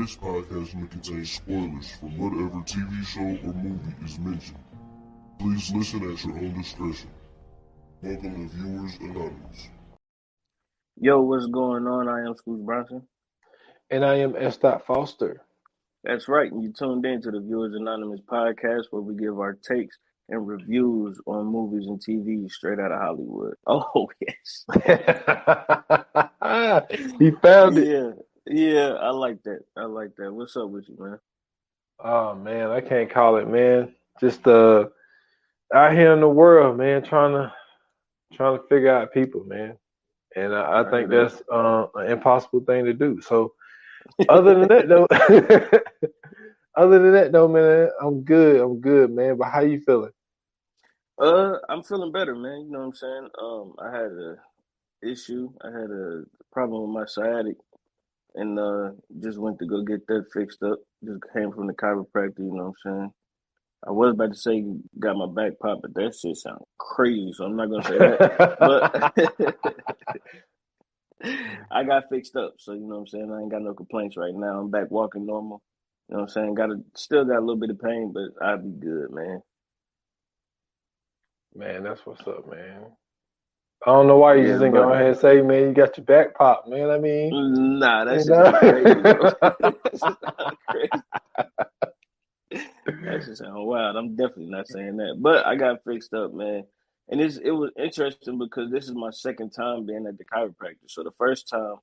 This podcast may contain spoilers from whatever TV show or movie is mentioned. Please listen at your own discretion. Welcome to Viewers Anonymous. Yo, what's going on? I am Scoots Bronson. And I am S. Foster. That's right. And you tuned in to the Viewers Anonymous podcast where we give our takes and reviews on movies and TV straight out of Hollywood. Oh, yes. He found it. Yeah, I like that. What's up with you, man? Oh, man, I can't call it, man. Just out here in the world, man, trying to figure out people, man. And I think that's an impossible thing to do. So other than that, though, man, I'm good, man. But how you feeling? I'm feeling better, man. You know what I'm saying? I had a issue. I had a problem with my sciatic, and just went to go get that fixed up. Just came from the chiropractor. You know what I'm saying? I was about to say got my back popped, but that shit sounds crazy, so I'm not gonna say that. But I got fixed up, so you know what I'm saying. I ain't got no complaints right now. I'm back walking normal. You know what I'm saying? Still got a little bit of pain, but I'll be good, man. Man, that's what's up, man. I don't know why you just didn't go ahead and say, man, you got your back popped, man. I mean, nah, that's just crazy. That's crazy. That just sound wild. I'm definitely not saying that, but I got fixed up, man. And it was interesting because this is my second time being at the chiropractor. So the first time,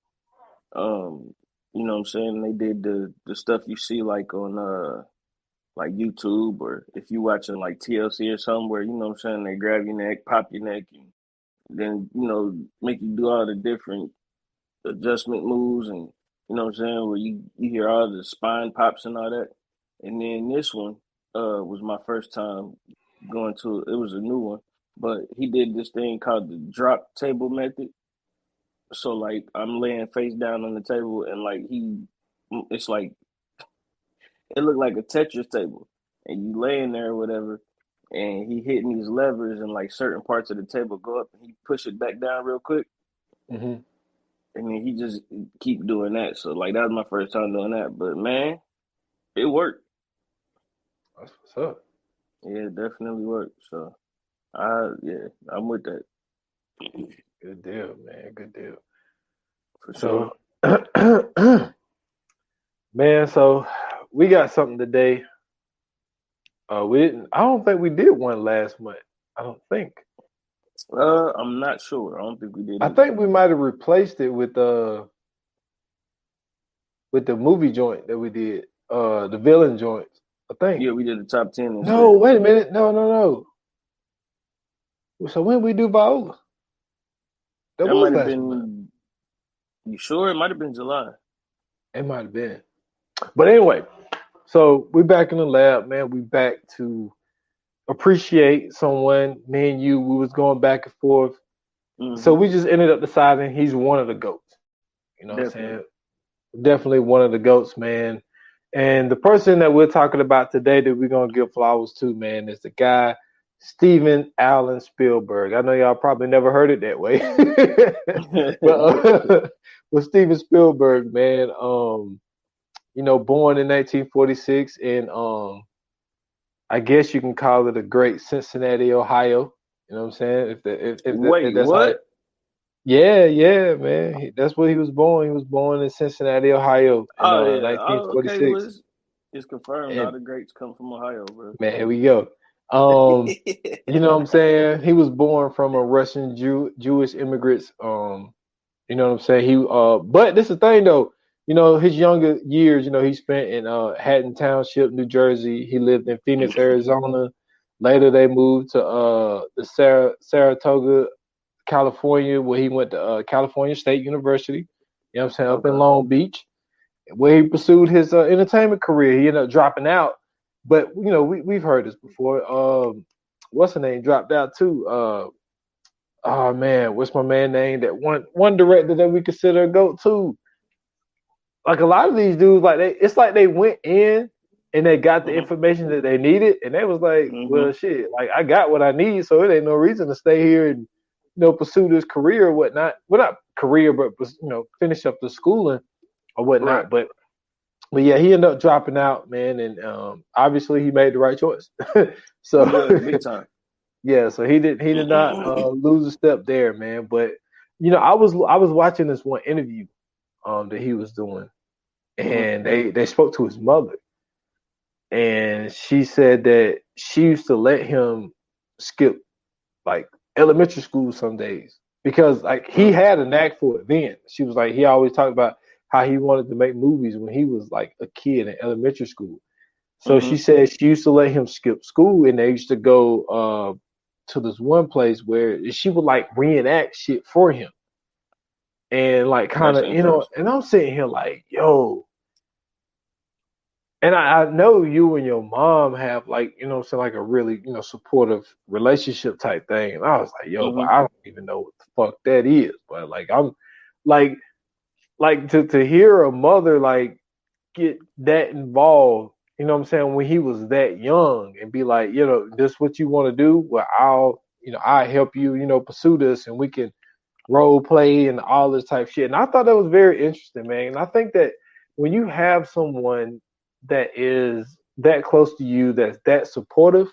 you know what I'm saying, they did the stuff you see like on like YouTube, or if you watching like TLC or something, where you know what I'm saying, they grab your neck, pop your neck, and then you know make you do all the different adjustment moves, and you know what I'm saying, where you hear all the spine pops and all that. And then this one was my first time going to it. Was a new one, but he did this thing called the drop table method. So like I'm laying face down on the table, and like it's like it looked like a Tetris table, and you laying there or whatever, and he hitting these levers, and like certain parts of the table go up, and he push it back down real quick, mm-hmm. and then he just keep doing that. So like that was my first time doing that, but man, it worked. That's what's up. Yeah, it definitely worked. So, I'm with that. Good deal, man. Good deal. For sure. So, man, so we got something today. I don't think we did one last month. I don't think. I'm not sure. I don't think we did. I think we might have replaced it with the movie joint that we did. The villain joints. I think. Yeah, we did the top 10. No, wait a minute. No. So when we do Viola? That might have been. You sure? It might have been July. It might have been. But anyway, so we back in the lab, man. We back to appreciate someone. Me and you, we was going back and forth. Mm-hmm. So we just ended up deciding he's one of the GOATs. You know what I'm saying? Definitely one of the GOATs, man. And the person that we're talking about today that we're going to give flowers to, man, is the guy, Steven Allen Spielberg. I know y'all probably never heard it that way. but Steven Spielberg, man, you know, born in 1946 in, I guess you can call it a great Cincinnati, Ohio. You know what I'm saying? Wait, that's what? Yeah, man. That's where he was born. He was born in Cincinnati, Ohio in 1946. Okay. Well, it's confirmed. And all the greats come from Ohio, bro. Man, here we go. You know what I'm saying? He was born from a Russian Jewish immigrants. You know what I'm saying? But this is the thing though. You know, his younger years, you know, he spent in Hatton Township, New Jersey. He lived in Phoenix, Arizona. Later, they moved to the Saratoga, California, where he went to California State University. You know what I'm saying? Up in Long Beach, where he pursued his entertainment career. He ended up dropping out. But, you know, we've heard this before. What's her name? Dropped out too. Oh, man, what's my man name? That one director that we consider a GOAT too. Like a lot of these dudes, it's like they went in and they got the information that they needed, and they was like, well, shit, like I got what I need, so it ain't no reason to stay here and, you know, pursue this career or whatnot. Well, not career, but, you know, finish up the schooling or whatnot. Right. But but yeah, he ended up dropping out, man, and obviously he made the right choice. So Yeah, big time. yeah, so he did not lose a step there, man. But you know, I was watching this one interview that he was doing, Hmm. and they spoke to his mother, and she said that she used to let him skip like elementary school some days because like he Mm. had a knack for it then. She was like he always talked about how he wanted to make movies when he was like a kid in elementary school. So she Hmm. said she used to let him skip school and they used to go to this one place where she would like reenact shit for him. And like kind That's of, you know, interesting. and I'm sitting here like, yo, and I know you and your mom have like, you know what I'm saying, like a really, you know, supportive relationship type thing. And I was like, yo, but Hmm. I don't even know what the fuck that is. But like I'm like to hear a mother like get that involved, you know what I'm saying, when he was that young and be like, you know, this what you want to do? Well, I help you, you know, pursue this and we can role play and all this type shit. And I thought that was very interesting, man. And I think that when you have someone that is that close to you, that's that supportive,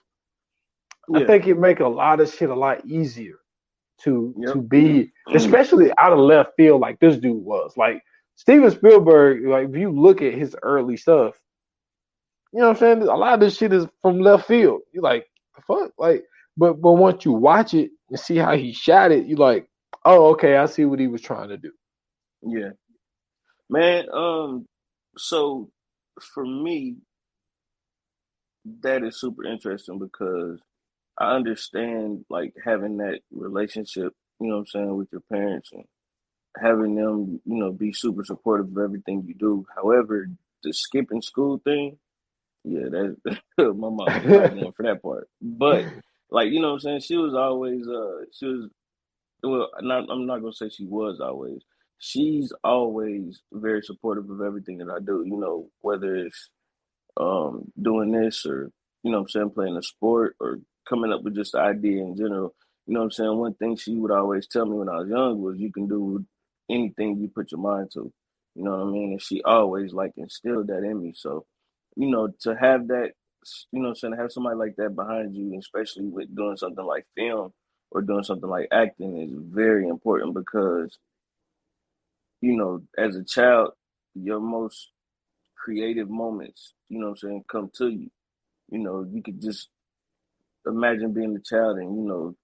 I Yeah. think it make a lot of shit a lot easier to Yep. be, especially out of left field like this dude was. Like Steven Spielberg, like if you look at his early stuff, you know what I'm saying? A lot of this shit is from left field. You're like, the fuck? Like, but once you watch it and see how he shot it, you're like, oh, okay, I see what he was trying to do. Yeah. Man, so for me, that is super interesting because I understand like having that relationship, you know what I'm saying, with your parents and having them, be super supportive of everything you do. However, the skipping school thing, yeah, that my mom was not going for that part. But like, you know what I'm saying, she was always she was well, I'm not gonna say she was always. She's always very supportive of everything that I do, whether it's doing this or what I'm saying, playing a sport or coming up with just the idea in general. You know what I'm saying? One thing she would always tell me when I was young was you can do anything you put your mind to. You know what I mean? And she always like instilled that in me. So, to have that, what I'm saying, to have somebody like that behind you, especially with doing something like film or doing something like acting is very important because, as a child, your most creative moments, what I'm saying, come to you. You could just imagine being a child and,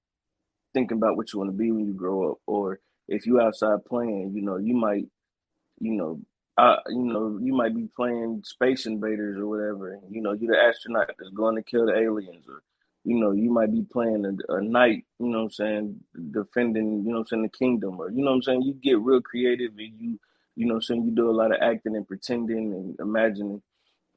thinking about what you want to be when you grow up. Or if you outside playing, you might, you know, you might be playing Space Invaders or whatever. And, you're the astronaut that's going to kill the aliens. Or, you might be playing a knight, you know what I'm saying, defending, you know what I'm saying, the kingdom. Or, you know what I'm saying, you get real creative and you know what I'm saying, you do a lot of acting and pretending and imagining.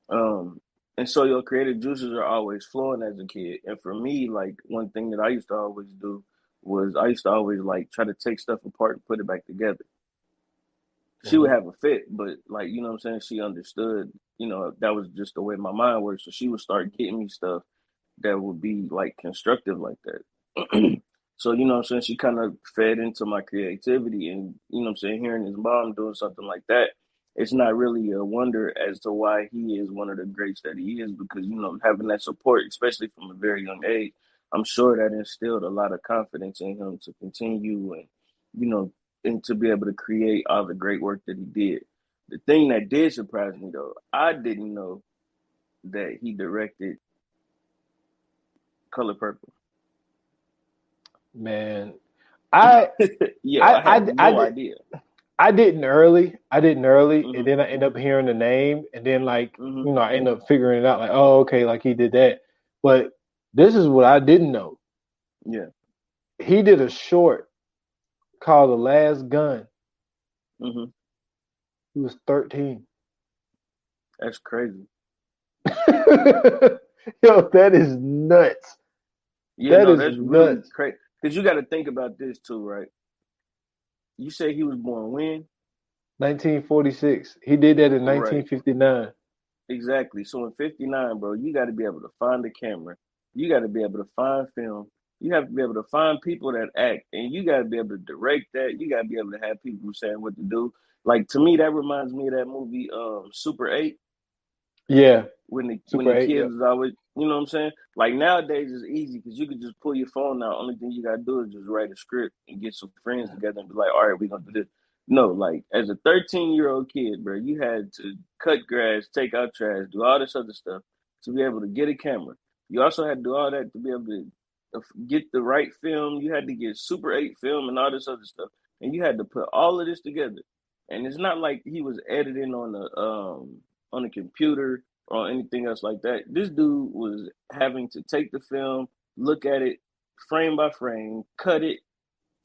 Um, and so your creative juices are always flowing as a kid. And for me, like one thing that I used to always do was I used to always like try to take stuff apart and put it back together. She would Mhm. have a fit, but like, you know what I'm saying? She understood, that was just the way my mind works. So she would start getting me stuff that would be like constructive like that. So, you know what I'm saying? She kind of fed into my creativity and, what I'm saying, hearing his mom doing something like that, it's not really a wonder as to why he is one of the greats that he is because, having that support, especially from a very young age, I'm sure that instilled a lot of confidence in him to continue and, you know, and to be able to create all the great work that he did. The thing that did surprise me though, I didn't know that he directed Color Purple. Man, I Yeah, I I had I I no did idea. I didn't early, and Hmm. then I end up hearing the name, and then like Hmm. I end up figuring it out, like oh okay, like he did that. But this is what I didn't know. Yeah. He did a short called The Last Gun. Hmm. He was 13. That's crazy. Yo, that is nuts. Yeah, That no, is that's really nuts. crazy. Because you got to think about this too, right? You say he was born when? 1946. He did that in Right. 1959. Exactly. So in '59, bro, you got to be able to find the camera. You got to be able to find film. You have to be able to find people that act, and you got to be able to direct that. You got to be able to have people saying what to do. Like to me, that reminds me of that movie, Super 8. Yeah. When Super the 8. kids Yep. was always, you know what I'm saying? Like nowadays it's easy because you could just pull your phone out. Only thing you gotta do is just write a script and get some friends together and be like, all right, we're gonna do this. No, like as a 13-year-old kid, bro, you had to cut grass, take out trash, do all this other stuff to be able to get a camera. You also had to do all that to be able to get the right film. You had to get Super 8 film and all this other stuff, and you had to put all of this together. And it's not like he was editing on a computer or anything else like that. This dude was having to take the film, look at it frame by frame, cut it,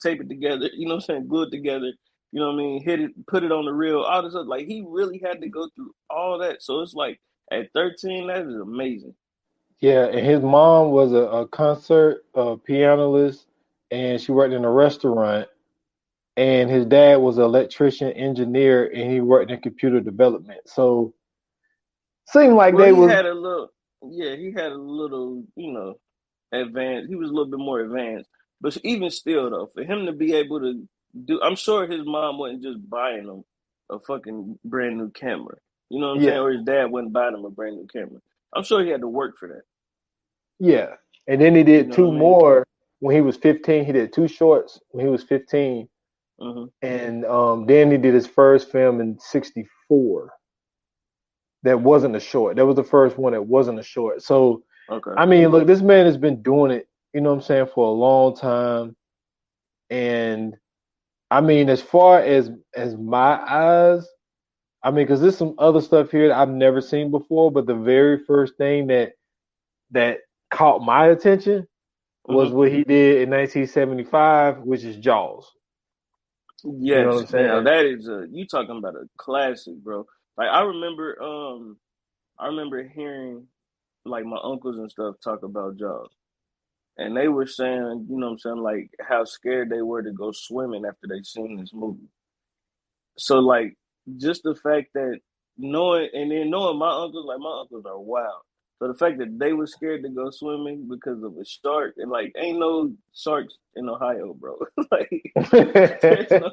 tape it together, you know what I'm saying, glue it together, you know what I mean, hit it, put it on the reel, all this other. Like he really had to go through all that. So it's like at 13, that is amazing. Yeah, and his mom was a concert pianist, and she worked in a restaurant. And his dad was an electrician engineer, and he worked in computer development. So seemed like Well, they he was. had a little, yeah, he had a little, advanced. He was a little bit more advanced. But even still, though, for him to be able to do, I'm sure his mom wasn't just buying him a fucking brand new camera. You know what I'm saying? Yeah, Or his dad wasn't buying him a brand new camera. I'm sure he had to work for that. yeah. And then he You did know what two I mean? more when he was 15. He did two shorts when he was 15, Hmm. and then he did his first film in '64. That wasn't a short. That was the first one that wasn't a short. So Okay. I mean, look, this man has been doing it. You know what I'm saying, for a long time, and I mean, as far as my eyes, I mean, because there's some other stuff here that I've never seen before, but the very first thing that caught my attention was Hmm. what he did in 1975, which is Jaws. You know what Yes. I'm Now saying? that is you talking about a classic, bro. Like I remember hearing like my uncles and stuff talk about Jaws. And they were saying, you know what I'm saying, like how scared they were to go swimming after they seen this movie. So like just the fact that knowing my uncles are wild. So the fact that they were scared to go swimming because of a shark and like ain't no sharks in Ohio, bro. Like there's no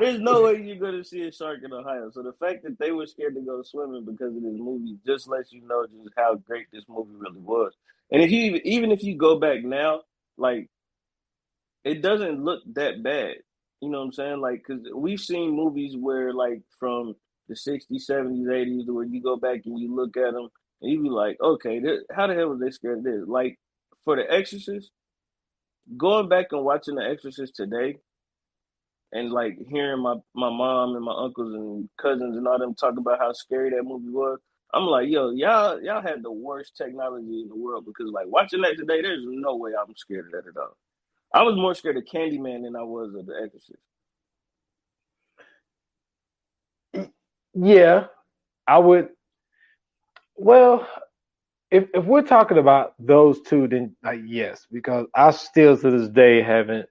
there's no way you're gonna see a shark in Ohio. So the fact that they were scared to go swimming because of this movie just lets you know just how great this movie really was. And if you even if you go back now, like it doesn't look that bad. You know what I'm saying? Like, because we've seen movies where, like, from the 60s, 70s, 80s, where you go back and you look at them and you be like, okay, how the hell was they scared of this? Like, for The Exorcist, going back and watching The Exorcist today and, like, hearing my mom and my uncles and cousins and all them talk about how scary that movie was, I'm like, yo, y'all had the worst technology in the world because, like, watching that today, there's no way I'm scared of that at all. I was more scared of Candyman than I was of The Exorcist. Yeah, I would. Well, if we're talking about those two, then yes, because I still to this day haven't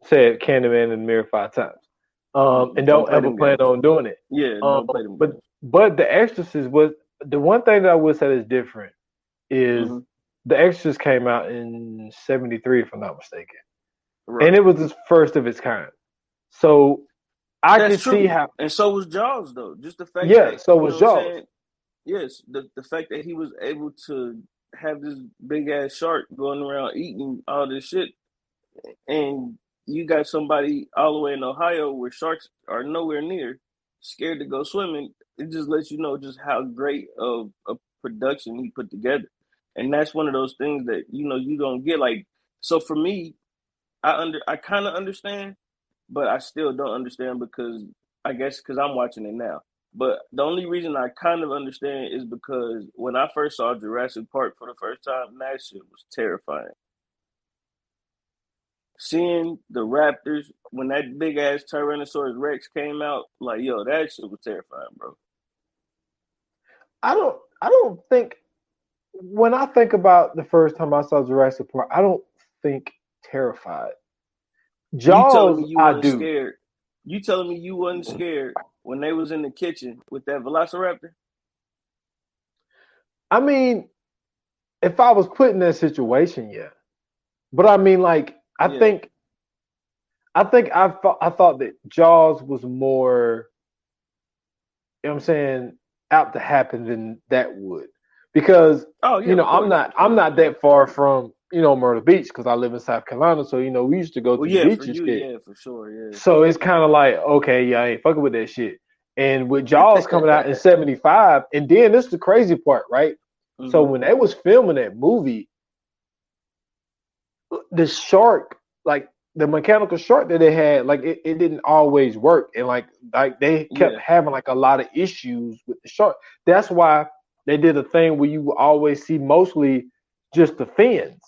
said Candyman in the mirror 5 times, and Don't don't play ever them plan games. on doing it. Yeah, Um, don't play them but games. but The Exorcist was the one thing that I would say is different is Hmm. The Exorcist came out in '73, if I'm not mistaken, and Right. it was the first of its kind. So I That's could see true. how, And so was Jaws, though. Just the fact yeah. that, So you know was what I'm Jaws. saying? Yes, the fact that he was able to have this big ass shark going around eating all this shit, and you got somebody all the way in Ohio where sharks are nowhere near, scared to go swimming, it just lets you know just how great of a production he put together. And that's one of those things that, you don't get like so for me, I kind of understand, but I still don't understand because I guess because I'm watching it now. But the only reason I kind of understand is because when I first saw Jurassic Park for the first time, that shit was terrifying. Seeing the raptors when that big ass Tyrannosaurus Rex came out, like yo, that shit was terrifying, bro. I don't think when I think about the first time I saw Jurassic Park, I don't think terrified. You telling me Jaws, you I wasn't do. scared? You telling me you wasn't scared when they was in the kitchen with that Velociraptor? I mean, if I was put in that situation, yeah. But I mean, like, I Yeah. think, I thought that Jaws was more. You know what I'm saying? apt to happen than that would, because Oh yeah, of I'm course. not that far from Myrtle Beach because I live in South Carolina, so we used to go Well, to the yeah, beach for and you, shit. yeah, for sure, So it's kind of like, okay, yeah, I ain't fucking with that shit. And with Jaws coming out in '75, and then this is the crazy part, right? So hmm when they was filming that movie, the shark, like the mechanical shark that they had, like it didn't always work, and like they kept Yeah. having like a lot of issues with the shark. That's why they did a thing where you will always see mostly just the fins.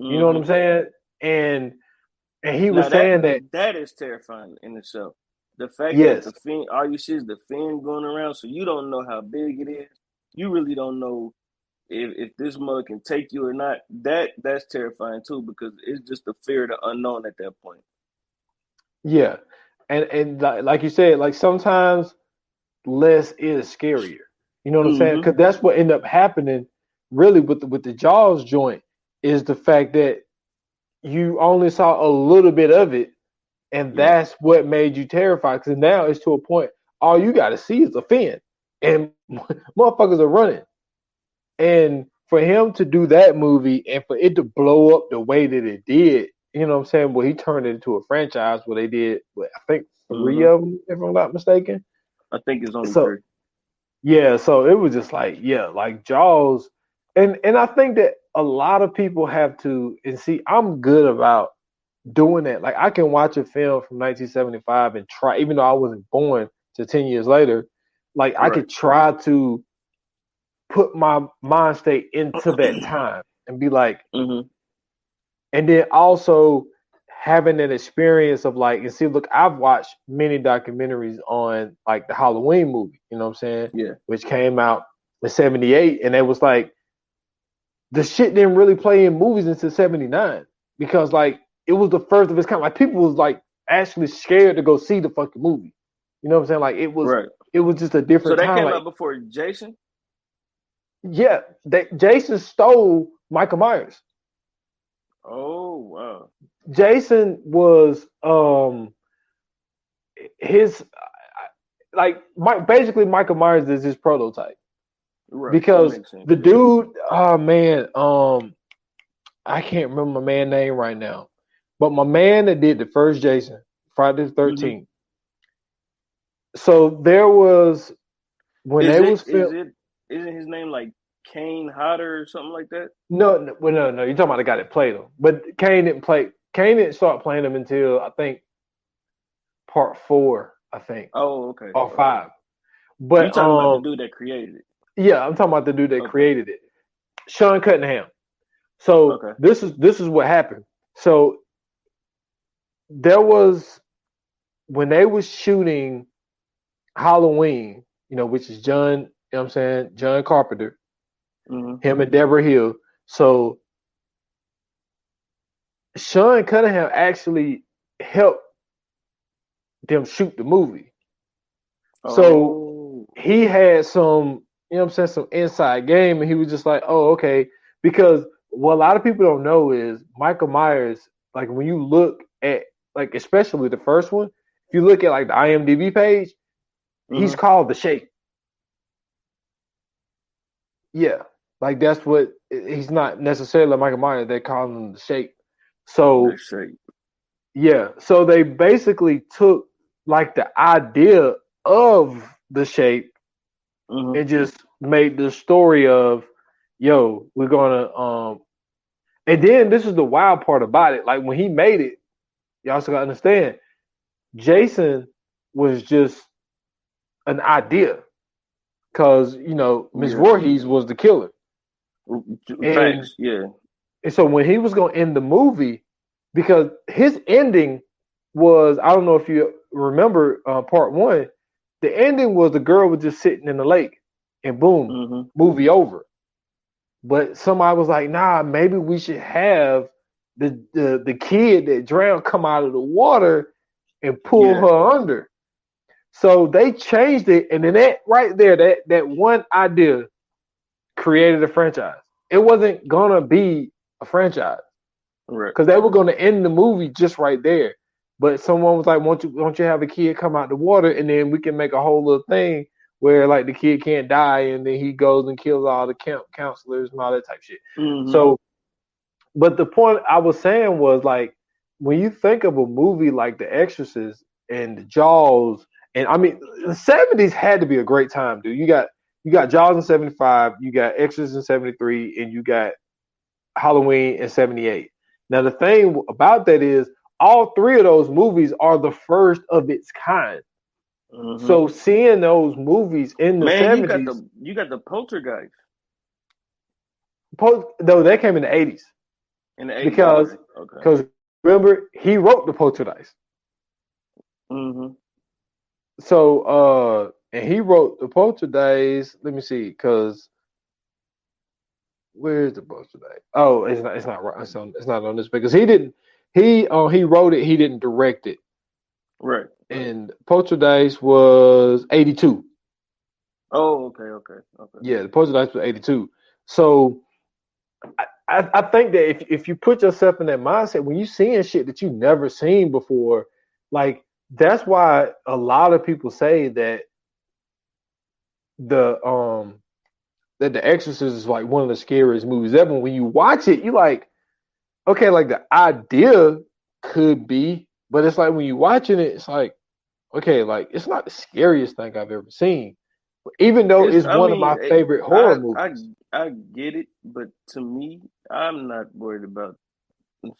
You know what hmm I'm saying? And he Now was saying that that is terrifying in itself. The fact that yes, the fin, all you see is the fin going around, so you don't know how big it is. You really don't know if this mug can take you or not. That's terrifying too, because it's just the fear of the unknown at that point. yeah, and like you said, like sometimes less is scarier. You know what I'm saying? hmm Because that's what ended up happening, really, with the Jaws joint, is the fact that you only saw a little bit of it, and Yeah. that's what made you terrified. Because now it's to a point, all you got to see is a fin, and motherfuckers are running. And for him to do that movie and for it to blow up the way that it did, you know what I'm saying? Well, he turned it into a franchise where they did, I think, three hmm of them, if I'm not mistaken. I think it's only So three. yeah, so it was just like, yeah, like Jaws, and I think that a lot of people have to, and see, I'm good about doing that. Like I can watch a film from 1975 and try, even though I wasn't born to 10 years later, like I Right. could try to put my mind state into that time and be like, hmm and then also having an experience of like, and see, look, I've watched many documentaries on like the Halloween movie, you know what I'm saying, Yeah. which came out in '78, and it was like the shit didn't really play in movies until '79 because like it was the first of its kind. Like people was like actually scared to go see the fucking movie. You know what I'm saying? Like Right. it was just a So different that time. came out Like before Jason. yeah, Jason stole Michael Myers. Oh wow. Jason was his like basically Michael Myers is his prototype Right. That because makes sense. the dude, oh man, I can't remember my man name right now, but my man that did the first Jason, Friday the hmm 13th. So there was when Is they it? was Is film. it? Isn't his name like Kane Hodder or something like that? No. You're talking about the guy that played him, but Kane didn't play. Kane didn't start playing him until I think part four, I think, Oh, okay. or Okay. five. You But talking about the dude that created it? yeah, I'm talking about the dude that Okay. created it, Sean Cunningham. So Okay. this is what happened. So there was when they was shooting Halloween, which is John, you know what I'm saying, John Carpenter, hmm him and Deborah Hill. So Sean Cunningham actually helped them shoot the movie. So Oh. he had some, you know what I'm saying, some inside game, and he was just like, oh, okay. Because what a lot of people don't know is Michael Myers, like when you look at, like, especially the first one, if you look at like the IMDb page, he's hmm called the Shape. Yeah. Like that's what he's not necessarily Michael Myers, they call him the Shape. The So shape. yeah. So they basically took like the idea of the Shape hmm and just made the story of, yo, we're gonna and then this is the wild part about it. Like when he made it, you also gotta understand, Jason was just an idea. Cause, Miss Yeah. Voorhees was the killer. And Facts. Yeah. so when he was gonna end the movie, because his ending was, I don't know if you remember part one, the ending was the girl was just sitting in the lake and boom, hmm movie over. But somebody was like, nah, maybe we should have the kid that drowned come out of the water and pull Yeah. her under. So they changed it, and then that right there, that one idea created a franchise. It wasn't gonna be a franchise Right. because they were gonna end the movie just right there. But someone was like, won't you have a kid come out the water and then we can make a whole little thing where like the kid can't die, and then he goes and kills all the camp counselors and all that type of shit. Mm-hmm. So, but the point I was saying was like when you think of a movie like The Exorcist and Jaws, and I mean the '70s had to be a great time, dude. You got Jaws in '75, you got Exorcist in '73, and you got Halloween in '78. Now the thing about that is all three of those movies are the first of its kind. Mm-hmm. So seeing those movies in the Man, '70s, you got the Poltergeist no, that came in the '80s in the 80s. because Okay. remember he wrote the Poltergeist. Mm-hmm. So and he wrote the Poltergeist. Let me see, because where's the Poltergeist? Oh, it's not right. It's not on this because he didn't. He wrote it. He didn't direct it. Right. And Poltergeist was '82. Oh, okay. Yeah, the Poltergeist was '82. So I think that if you put yourself in that mindset, when you seeing shit that you never seen before, like that's why a lot of people say that the The Exorcist is like one of the scariest movies ever. When you watch it, you like, okay, like the idea could be, but it's like when you watching it, it's like, okay, like it's not the scariest thing I've ever seen. Even though it's I one of mean, my favorite horror movies. I get it, but to me, I'm not worried about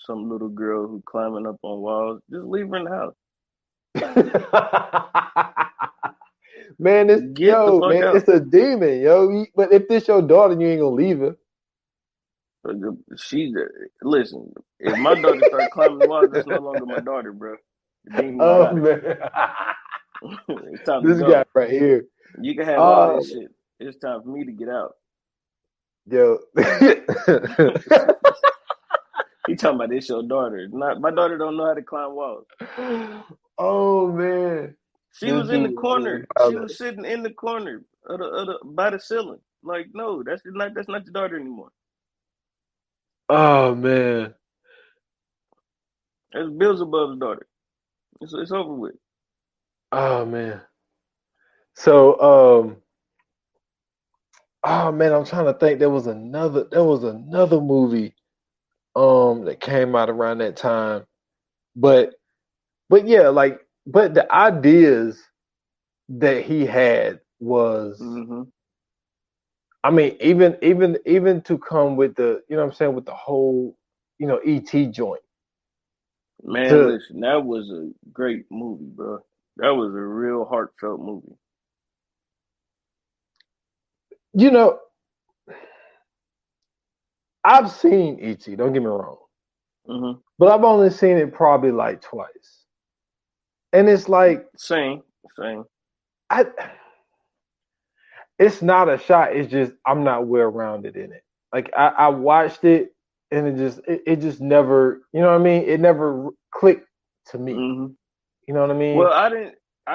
some little girl who climbing up on walls. Just leave her in the house. Man, Get the fuck out. it's a demon, yo. But if this your daughter, you ain't gonna leave her. Listen. If my daughter start climbing the walls, that's no longer my daughter, bro. The demon Oh got man, it. It's time this to guy go. right here. You can have all this shit. It's time for me to get out. Yo. He talking about this your daughter. Not my daughter don't know how to climb walls. Oh man. She was in the corner. She was sitting in the corner by the ceiling. Like, no, that's not your daughter anymore. Oh man. That's Beelzebub's daughter. It's over with. Oh man. So oh man, I'm trying to think. There was another movie that came out around that time. But yeah, like but the ideas that he had was I mean, even to come with the you know what I'm saying, with the whole, ET joint. Man, listen, that was a great movie, bro. That was a real heartfelt movie. You know, I've seen E.T., don't get me wrong. But I've only seen it probably like twice. And it's like same. It's not a shot, it's just I'm not well rounded in it. Like I watched it and it just never, you know what I mean? It never clicked to me. You know what I mean? Well, I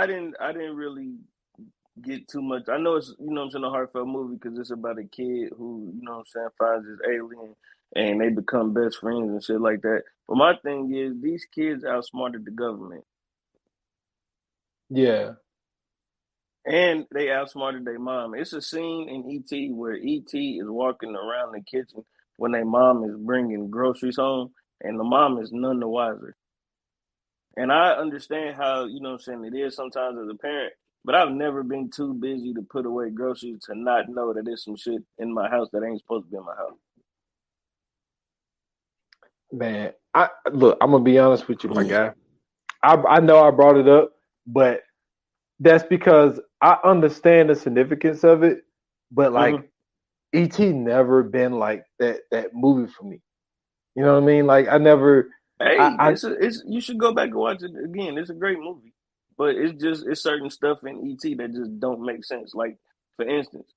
didn't really get too much. I know it's, a heartfelt movie because it's about a kid who, finds this alien and they become best friends and shit like that. But my thing is, these kids outsmarted the government. Yeah. And they outsmarted their mom. It's a scene in E.T. where E.T. is walking around the kitchen when their mom is bringing groceries home, and the mom is none the wiser. And I understand how, it is sometimes as a parent, but I've never been too busy to put away groceries to not know that there's some shit in my house that ain't supposed to be in my house. Man, I'm gonna be honest with you, my guy. I know I brought it up, but that's because I understand the significance of it. But like E.T. never been like that movie for me. You know what I mean? Like I never. Hey, you should go back and watch it again. It's a great movie, but it's certain stuff in ET that just don't make sense. Like, for instance,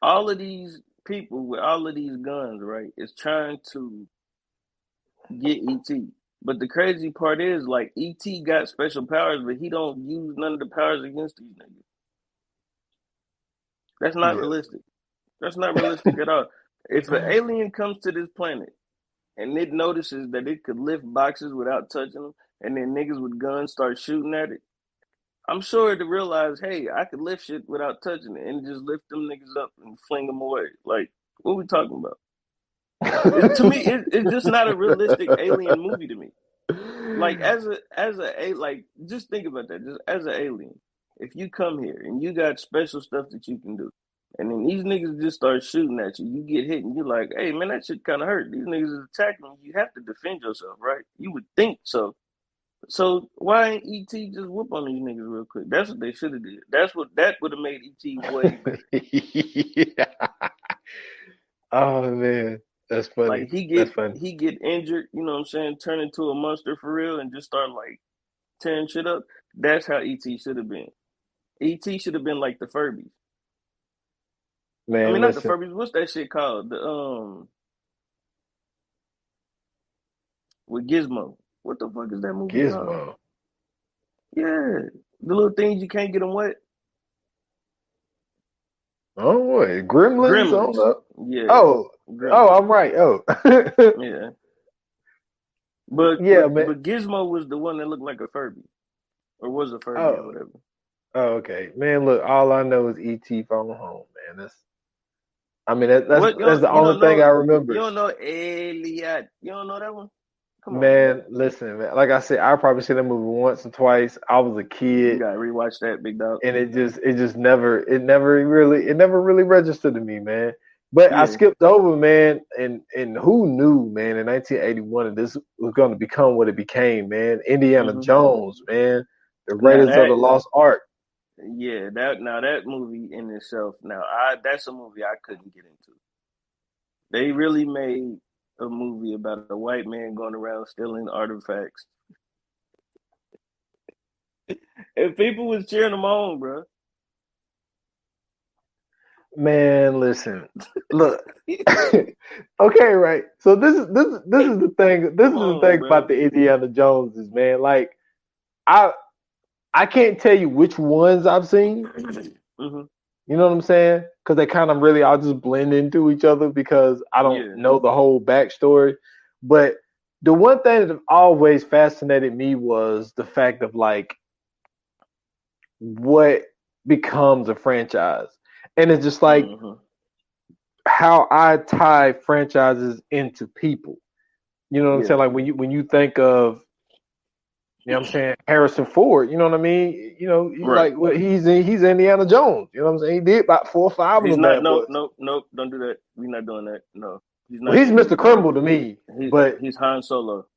all of these people with all of these guns, right, is trying to get ET. But the crazy part is, like, ET got special powers, but he don't use none of the powers against these niggas. That's not realistic. That's not realistic at all. If an alien comes to this planet and it notices that it could lift boxes without touching them, and then niggas with guns start shooting at it, I'm sure to realize, hey, I could lift shit without touching it and just lift them niggas up and fling them away. Like, what we talking about? To me, it's just not a realistic alien movie to me. Like like just think about that. Just as an alien, if you come here and you got special stuff that you can do, and then these niggas just start shooting at you, you get hit, and you're like, hey man, that shit kind of hurt. These niggas is attacking you. You have to defend yourself, right? You would think so. So why ain't ET just whoop on these niggas real quick? That's what they should have did. That would have made ET way better. Yeah. Oh man, that's funny. Like That's funny. he get injured, you know what I'm saying, turn into a monster for real and just start like tearing shit up. That's how ET should have been. ET should have been like the Furbies. I Man, mean not the listen, Furbies, what's that shit called? The with Gizmo. What the fuck is that movie called? Gizmo. Yeah. The little things you can't get them wet. Oh, what? Gremlins? I don't Gremlins. know. Yeah. Oh, Gremlins. I'm right. Oh, Yeah. But yeah, man. but Gizmo was the one that looked like a Furby. Or was a Furby or Oh, whatever. okay, man. Look, all I know is ET Phone Home, man. What That's the only thing I you remember. don't know Elliot. You don't know that one? Come on, man. Man, listen, man. Like I said, I probably seen that movie once or twice. I was a You kid, gotta rewatch that, big dog. and it never really registered to me, man. But I Yeah. skipped over, man, and who knew, man, in 1981 that this was going to become what it became, man. Indiana hmm Jones, man, the Now Raiders of the that Lost Ark. that movie in itself, that's a movie I couldn't get into. They really made a movie about a white man going around stealing artifacts. And people was cheering them on, bro. Man, listen, look. Okay, right. So this is the thing. This Come is the on, thing bro. about the Indiana Joneses, man. Like I I can't tell you which ones I've seen. hmm You know what I'm saying? Because they kind of really all just blend into each other because I don't Yeah. know the whole backstory. But the one thing that always fascinated me was the fact of like what becomes a franchise. And it's just like hmm how I tie franchises into people. You know what I'm Yeah. saying? Like when you think of, you know what I'm saying, Harrison Ford, you know what I mean? You know, he's Right. like well, he's Indiana Jones. You know what I'm saying? He did about 4 or 5 of He's them not. bad Nope. boys. Nope. Nope. Don't do that. We're not doing that. No. He's Well, not he's Mr. Indiana Jones. Crumble to me, He but he's Han Solo.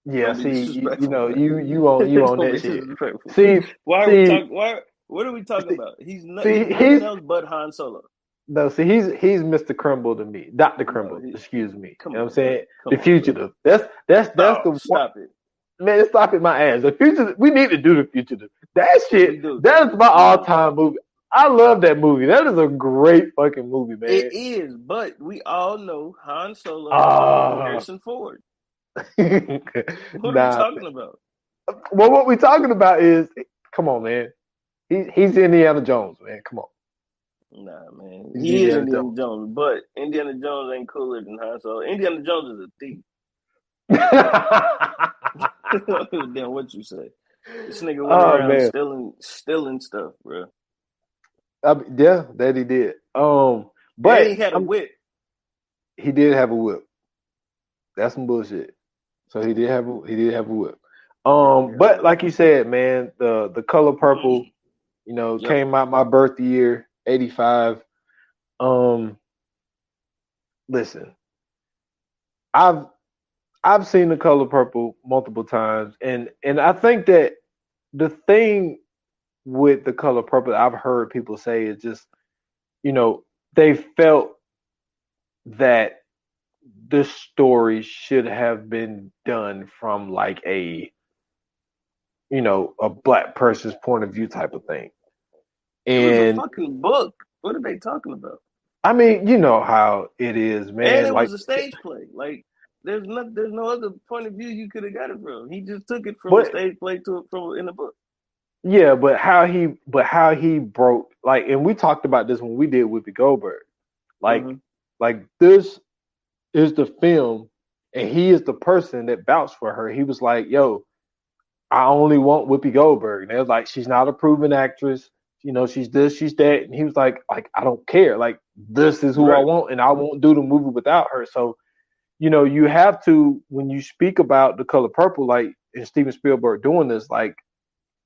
yeah, Don't be see, you disrespectful. know, you on Don't that be shit. disrespectful. See, Why are we see, talking? Why? What are we talking see, about? He's not. see, He's nothing else but Han Solo. no, see, he's Mr. Crumble to me, Dr. No. Crumble, excuse me. Come You know what I'm on, bro. saying? Come The on, bro. Fugitive. That's Oh, the one. stop it. Man, stop it, my ass. The Fugitive. We need to do the Fugitive. That We shit. do. That is my We do. all-time movie. I love that movie. That is a great fucking movie, It man. is, but we all know Han Solo is Ah, Harrison Ford. What are we nah. talking about? Well, what we're talking about is, come on, man. He's Indiana Jones, man. Come on, Nah, man. he's He is Indiana Indiana Jones. Jones, but Indiana Jones ain't cooler than Han Solo. Indiana Jones is a thief. Then what you say? This nigga went Oh around man, stealing stuff, bro. yeah, that he did. And But he had a whip. he did have a whip. That's some bullshit. So he did have a whip. Definitely had a But whip. like you said, man, the color purple, you know, Yep. came out my birth year, 85. Um, listen, I've I've seen the color purple multiple times, and I think that the thing with the color purple I've heard people say is just, you know, they felt that the story should have been done from like a black person's point of view type of thing. It was a And fucking book. What are they talking about? I mean, you know how it is, And man. it Like, was a stage play. Like there's no other point of view you could have got it from. He just took it from a but stage play from in a book. yeah, but how he broke, like, and we talked about this when we did Whoopi Goldberg. hmm Like this is the film, and he is the person that vouched for her. He was like, "Yo, I only want Whoopi Goldberg. And they was like, she's not a proven actress. You know, she's this, she's that. And he was like, I don't care. Like, this is who I Right. want, and I won't do the movie without her. So, you know, you have to, when you speak about The Color Purple, like, and Steven Spielberg doing this, like,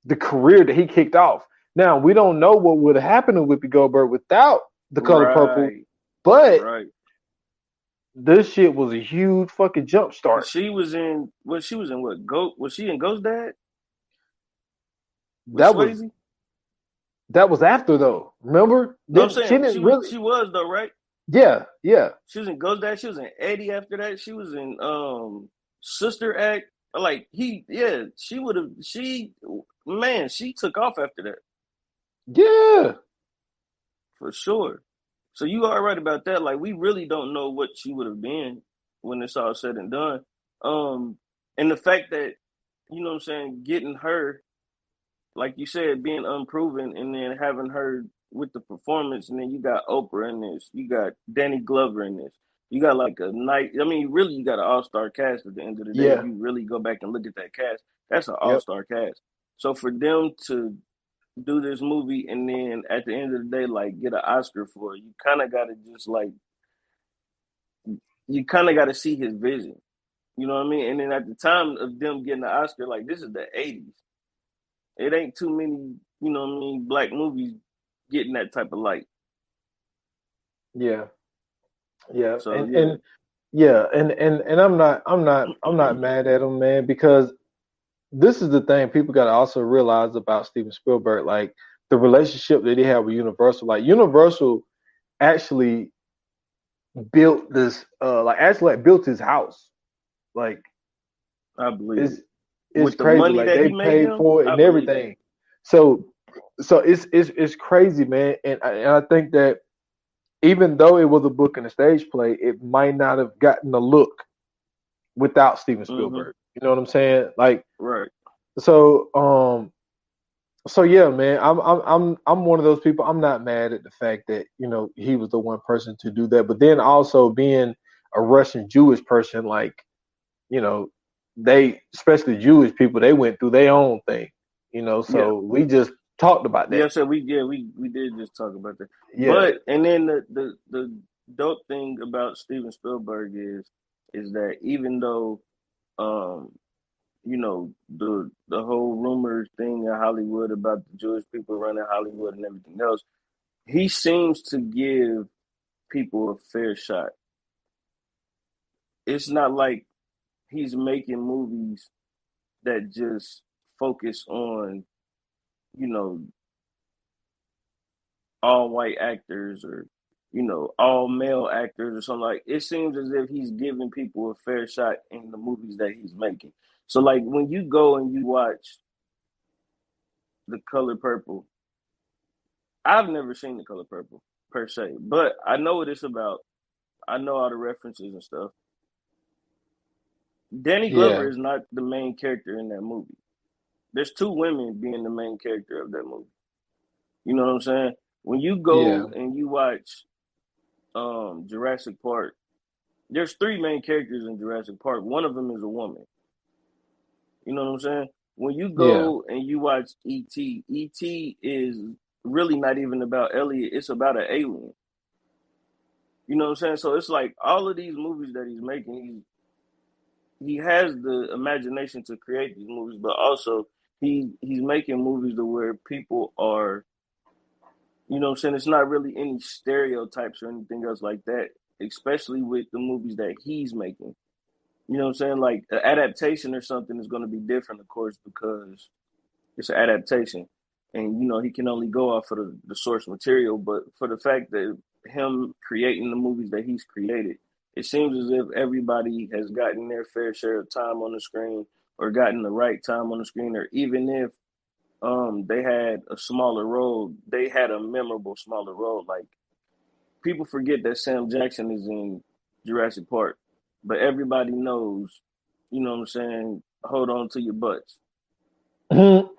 the career that he kicked off. Now, we don't know what would have happened to Whoopi Goldberg without The Color Purple, Right. but Right. this shit was a huge fucking jump start. Cause she was in what? Was she in Ghost Dad with That was Swayze? that was after though. Remember? No, I'm She saying didn't really. she was though, right? Yeah, yeah, She was in Ghost Dad. She was in Eddie after that. She was in Sister Act. Like she would have. She took off after that yeah, for sure. So you are right about that. Like we really don't know what she would have been when it's all said and done. And the fact that what I'm saying, getting her, like you said, being unproven, and then having her with the performance, and then you got Oprah in this, you got Danny Glover in this, you got like a night. I mean, really, you got an all-star cast at the end of the day. If yeah, you really go back and look at that cast, that's an yep, all-star cast. So for them to do this movie and then at the end of the day, like get an Oscar for it, you kind of got to just like you kind of got to see his vision. You know what I mean? And then at the time of them getting the Oscar, like this is the '80s. It ain't too many, black movies getting that type of light. yeah, yeah, So and yeah, and yeah, and I'm not mad at him, man, because this is the thing people got to also realize about Steven Spielberg, like the relationship that he had with Universal. Like Universal actually built this, built his house. Like I believe it's it. it's With the crazy. money Like that they he made paid them, for it I and believe it. everything. So it's crazy, man. And I think that even though it was a book and a stage play, it might not have gotten the look without Steven Mm-hmm. Spielberg. You know what I'm saying? Like Right. so so yeah, man. I'm one of those people. I'm not mad at the fact that he was the one person to do that. But then also being a Russian Jewish person, like you know, they, especially Jewish people, they went through their own thing. Yeah. So we just talked about that. Yeah. So we did just talk about that. Yeah, But and then the dope thing about Steven Spielberg is that even though um the whole rumors thing in Hollywood about the Jewish people running Hollywood and everything else, he seems to give people a fair shot. It's not like he's making movies that just focus on, you know, all white actors or, all male actors or something. Like it seems as if he's giving people a fair shot in the movies that he's making. So like when you go and you watch The Color Purple, I've never seen The Color Purple per se, but I know what it's about. I know all the references and stuff. Danny yeah, Glover is not the main character in that movie. There's two women being the main character of that movie. You know what I'm saying? When you yeah, go and you watch Jurassic Park, there's three main characters in Jurassic Park. One of them is a woman. You know what I'm saying? When you yeah, go and you watch E.T., E.T. is really not even about Elliot. It's about an alien. You know what I'm saying? So it's like all of these movies that he's making, he has the imagination to create these movies, but also he's making movies to where people are, what I'm saying? It's not really any stereotypes or anything else like that, especially with the movies that he's making. You know what I'm saying? Like an adaptation or something is going to be different, of course, because it's an adaptation. And, he can only go off of the source material. But for the fact that him creating the movies that he's created, it seems as if everybody has gotten their fair share of time on the screen or gotten the right time on the screen, or even if they had a smaller role, they had a memorable smaller role. Like people forget that Sam Jackson is in Jurassic Park, but everybody knows, what I'm saying, hold on to your butts. Mhm.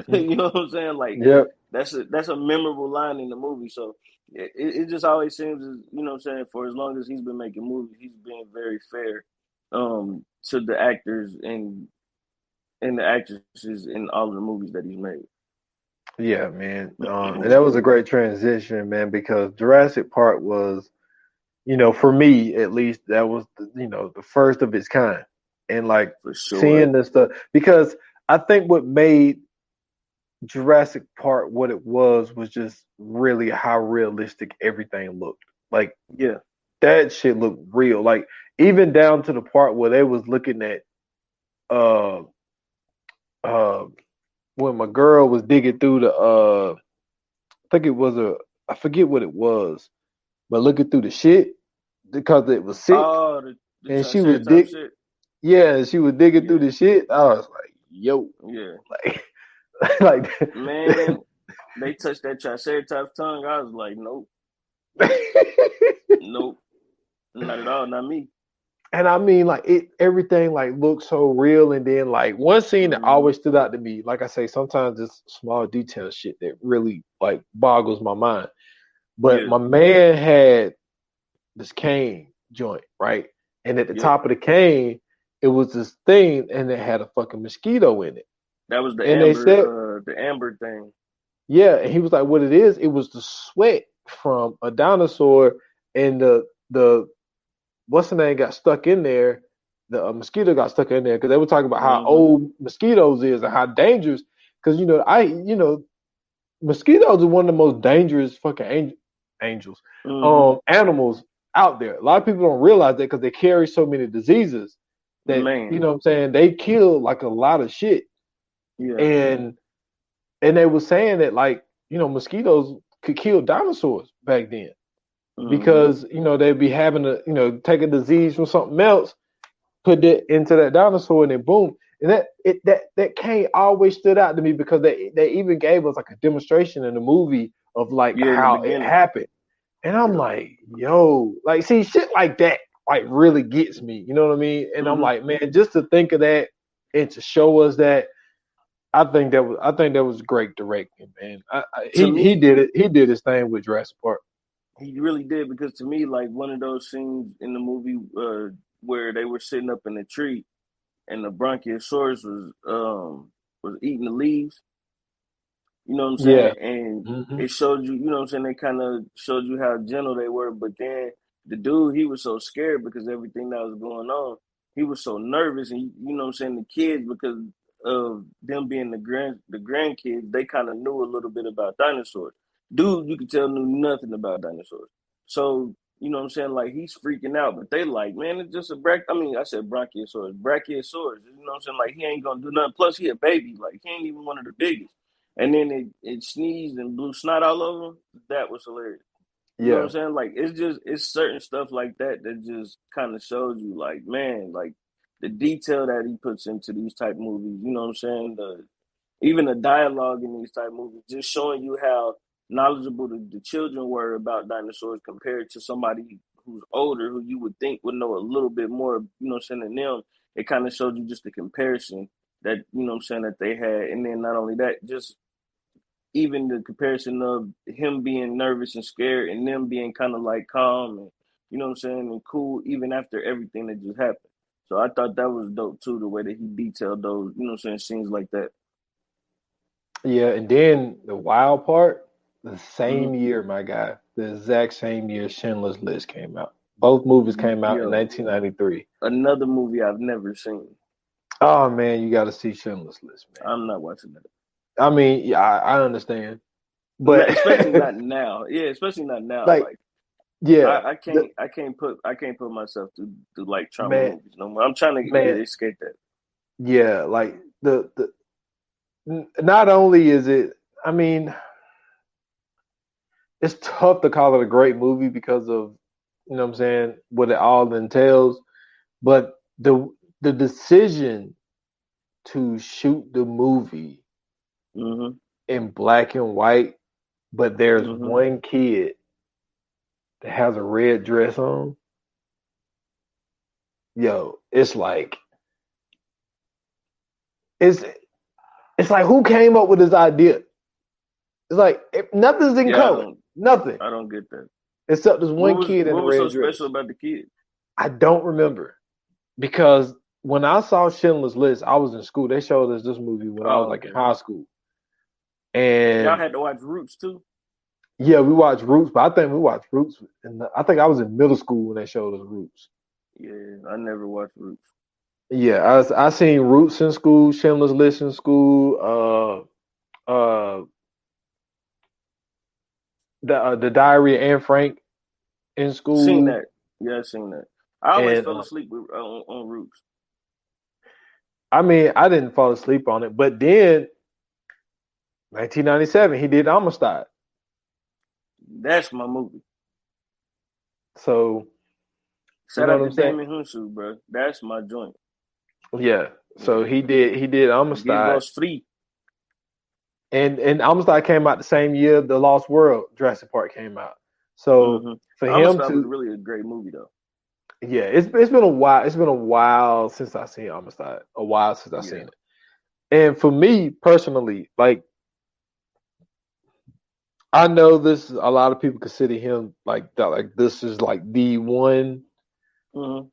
You know what I'm saying? Like Yep, that's a memorable line in the movie. So it just always seems as what I'm saying, for as long as he's been making movies, he's been very fair to the actors and and the actresses in all of the movies that he's made. Yeah, man. And that was a great transition, man, because Jurassic Park was, for me at least, that was the first of its kind. And like For sure. seeing this stuff, because I think what made Jurassic Park what it was just really how realistic everything looked. Like Yeah. that shit looked real. Like even down to the part where they was looking at uh uh when my girl was digging through the I think it was I forget what it was, but looking through the shit because it was sick Oh, the and she was Triceratops shit. yeah, she was digging through Yeah. the shit. I was like, yo, Yeah. like like Man, they touched that Triceratops tongue. I was like, nope, nope, not at all, not me. And I mean, like everything like looks so real. And then like one scene that Mm-hmm. always stood out to me, like I say, sometimes it's small detail shit that really like boggles my mind. But Yeah. my man had this cane joint, right? And at the Yep. top of the cane, it was this thing, and it had a fucking mosquito in it. That was the And they said, amber thing. yeah, and he was like, what it is? It was the sweat from a dinosaur, and the what's the name got stuck in there. The mosquito got stuck in there because they were talking about how Mm-hmm. old mosquitoes is and how dangerous. Because mosquitoes are one of the most dangerous fucking angels, Mm-hmm. animals out there. A lot of people don't realize that because they carry so many diseases that Man. what I'm saying, they kill like a lot of shit. Yeah. And they were saying that like mosquitoes could kill dinosaurs back then Mm-hmm. because they'd be having to take a disease from something else, put it into that dinosaur, and then boom. And that cane always stood out to me because they even gave us like a demonstration in the movie of like Yeah, in the how it beginning. happened. And I'm Yeah. like, yo, like see shit like that like really gets me. You know what I mean? And I'm Mm-hmm. like, man, just to think of that and to show us that, I think that was great directing, man. To He me, did it. He did his thing with Jurassic Park. he really did, because to me, like one of those scenes in the movie where they were sitting up in a tree and the Bronchiosaurus was eating the leaves. You know what I'm Yeah. saying? And Hmm. it showed you, you know what I'm saying? They kind of showed you how gentle they were. But then the dude, he was so scared because everything that was going on. He was so nervous. And, you know what I'm saying? The kids, because of them being the grandkids, they kind of knew a little bit about dinosaurs. Dude, you could tell, knew nothing about dinosaurs. So, you know what I'm saying? Like, he's freaking out. But they like, man, it's just I said Brachiosaurus. Brachiosaurus. You know what I'm saying? Like, he ain't going to do nothing. Plus, he a baby. Like, he ain't even one of the biggest. And then it sneezed and blew snot all over him. That was hilarious. You know what I'm Yeah. saying? Like it's certain stuff like that that just kind of shows you, like, man, like the detail that he puts into these type movies. You know what I'm saying? Even the dialogue in these type movies, just showing you how knowledgeable the children were about dinosaurs compared to somebody who's older, who you would think would know a little bit more. You know what I'm saying? Than them. It kind of showed you just the comparison that, you know what I'm saying, that they had, and then not only that, just even the comparison of him being nervous and scared and them being kind of like calm and, you know what I'm saying, and cool even after everything that just happened. So I thought that was dope too, the way that he detailed those, you know what I'm saying, scenes like that. Yeah. And then the wild part, the Mm-hmm. same year, my guy, the exact same year Schindler's List came out. Both movies came out in Yo, 1993. another movie I've never seen. Oh man, you got to see Schindler's List, man. I'm not watching that. I mean, yeah, I understand, but Especially not now. Yeah, especially not now. like, Like yeah, I can't put myself through like trauma man, movies no more. I'm trying to man, escape that. yeah, like not only is it, I mean, it's tough to call it a great movie because of, what I'm saying, what it all entails, but the decision to shoot the movie Mm-hmm. in black and white, but there's Mm-hmm. one kid that has a red dress on, yo, it's like it's it's like who came up with this idea? It's like nothing's in Yeah, color, nothing I don't get that. except this What one was kid in what a was so red special dress. about the kid? I don't remember because when I saw Schindler's List, I was in school. They showed us this movie when I was Oh, like in okay. high school. Y'all And had to watch Roots too. yeah, we watched Roots, but I think we watched Roots. And I think I was in middle school when they showed us Roots. Yeah, I never watched Roots. Yeah, I seen Roots in school, Schindler's List in school, the Diary of Anne Frank in Seen school, that? Yeah, I seen that. I always and fell asleep on Roots. I mean, I didn't fall asleep on it, but then 1997, he did Amistad. That's my movie. So you Shout know out what to I'm saying? Damon Hunsu, bro. That's my joint. Yeah. So Yeah. he did Give Amistad, us free. and Amistad came out the same year The Lost World Jurassic Park came out. So Mm-hmm. for him Amistad was to really a great movie though. yeah, it's been a while. It's been a while since I seen Amistad. A while since I seen Yeah. it. And for me personally, like I know this a lot of people consider him like that. Like this is like the one. Mm-hmm.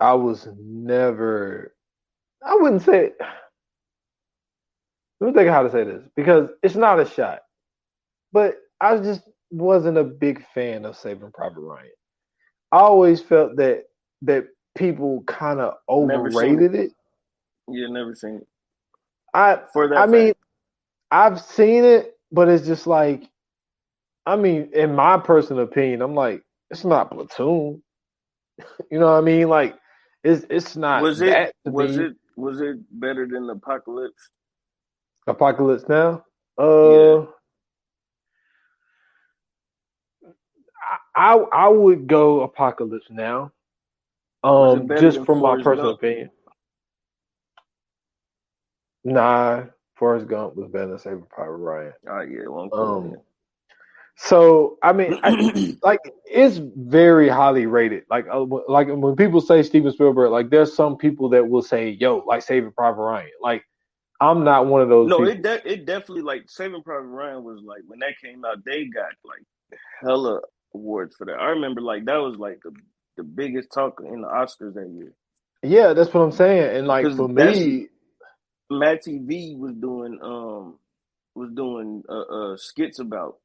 I was never. I wouldn't say. Let me think of how to say this because it's not a shot, but I just wasn't a big fan of Saving Private Ryan. I always felt that people kind of Never seen it. overrated it. Yeah, never seen it. I For I that mean fact. I've seen it, but it's just like I mean, in my personal opinion, I'm like it's not Platoon. You know what I mean? Like it's not Was it that to was me. it was it better than Apocalypse? Apocalypse Now. Yeah. I would go Apocalypse Now. Was it better Just than from my Forrest personal Gump? opinion. Nah, Forrest Gump was better than Saving Private Ryan. Oh yeah, well I'm cool Um, so I mean, then. like it's very highly rated. Like when people say Steven Spielberg, like there's some people that will say, "Yo, like Saving Private Ryan." Like I'm not one of those No, people. it definitely like Saving Private Ryan was like when that came out, they got like hella awards for that. I remember like that was like the biggest talk in the Oscars that year Yeah, that's what I'm saying. And like because for that's me, Matt TV was doing skits about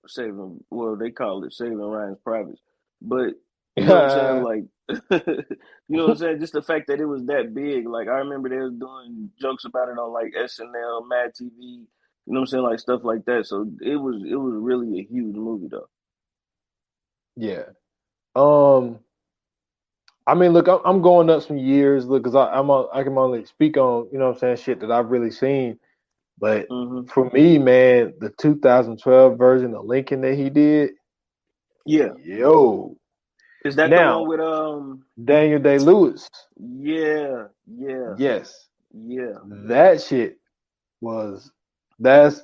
saving. Well, they call it Saving Ryan's Privates, but you know what I'm saying, yeah, like you know what I'm saying. Just the fact that it was that big, like I remember they was doing jokes about it on like SNL, Mad TV. You know what I'm saying, like stuff like that. So it was really a huge movie though. yeah. Um, I mean, look, I'm going up some years, look, because I can only speak on you know what I'm saying shit that I've really seen. But Hmm. for me, man, the 2012 version of Lincoln that he did, Yeah, yo, is that the one now with Daniel Day Lewis, Yeah, yeah, yes, yeah. that shit was that's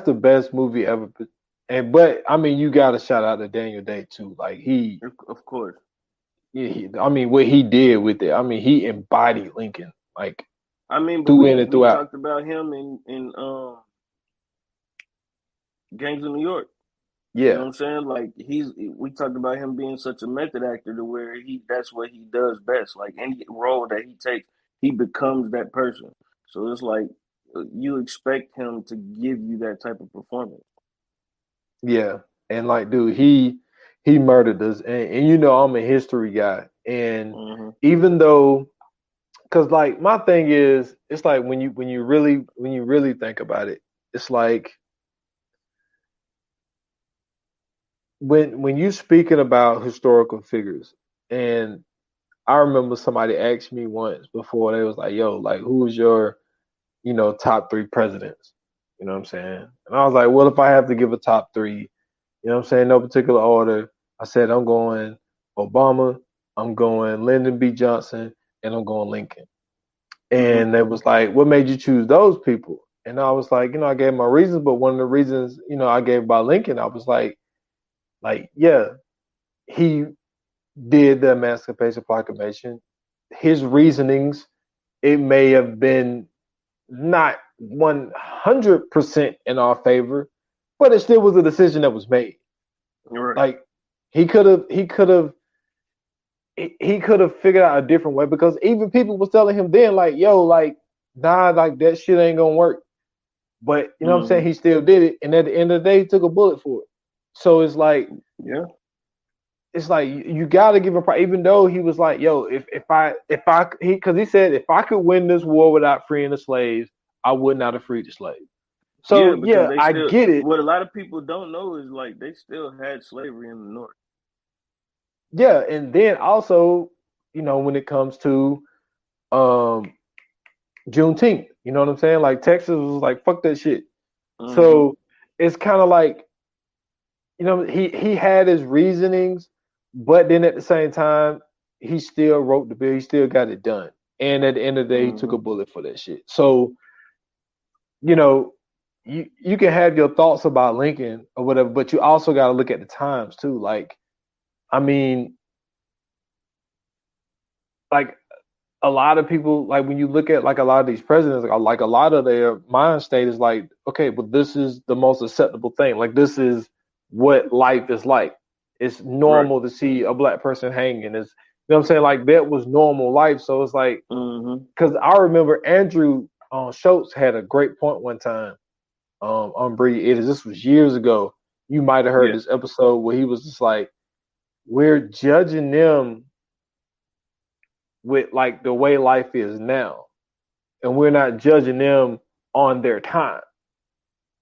the best movie ever. And but I mean, you got to shout out to Daniel Day too. Like Of course. I mean, what he did with it. I mean, he embodied Lincoln like I mean, but through we in and we throughout. talked about him in Gangs of New York. You know Yeah, what I'm saying? Like we talked about him being such a method actor to where that's what he does best. Like any role that he takes, he becomes that person. So it's like you expect him to give you that type of performance. yeah, and like, dude, he murdered us, and you know I'm a history guy, and Hmm. even though, cause like my thing is, it's like when you really think about it, it's like when you speaking about historical figures, and I remember somebody asked me once before they was like, "Yo, like who's your top three presidents?" You know what I'm saying? And I was like, "Well, if I have to give a top three, you know what I'm saying, no particular order, I said I'm going Obama, I'm going Lyndon B. Johnson, and I'm going Lincoln." Hmm. And it was like, "What made you choose those people?" And I was like, I gave my reasons, but one of the reasons, I gave about Lincoln, I was yeah, he did the Emancipation Proclamation. His reasonings, it may have been not 100% in our favor, but it still was a decision that was made. You're right. Like he could have he could have figured out a different way, because even people was telling him then, like, yo, like, nah, like that shit ain't gonna work. But you know what I'm saying? He still did it, and at the end of the day, he took a bullet for it. So Yeah. it's like you got to give him pride, even though he was like, yo, because he said, if I could win this war without freeing the slaves, I would not have freed the slaves. So Yeah, because yeah, they I still, get it. what a lot of people don't know is like they still had slavery in the North. Yeah, and then also, when it comes to um Juneteenth, you know what I'm saying? Like Texas was like, fuck that shit. Mm-hmm. So it's kind of like, he had his reasonings, but then at the same time, he still wrote the bill. He still got it done. And at the end of the day, he took Mm-hmm. a bullet for that shit. So, you know, you can have your thoughts about Lincoln or whatever, but you also got to look at the times too. Like, I mean, like a lot of people, like when you look at like a lot of these presidents, like a lot of their mind state is like, okay, but this is the most acceptable thing. Like this is what life is like. It's Right. normal to see a black person hanging. It's, you know what I'm saying? Like that was normal life. So it's like, Mm-hmm. because I remember Andrew Schultz had a great point one time on Bree It Is. This was years ago. You might have heard Yeah. this episode where he was just like, we're judging them with like the way life is now, and we're not judging them on their time.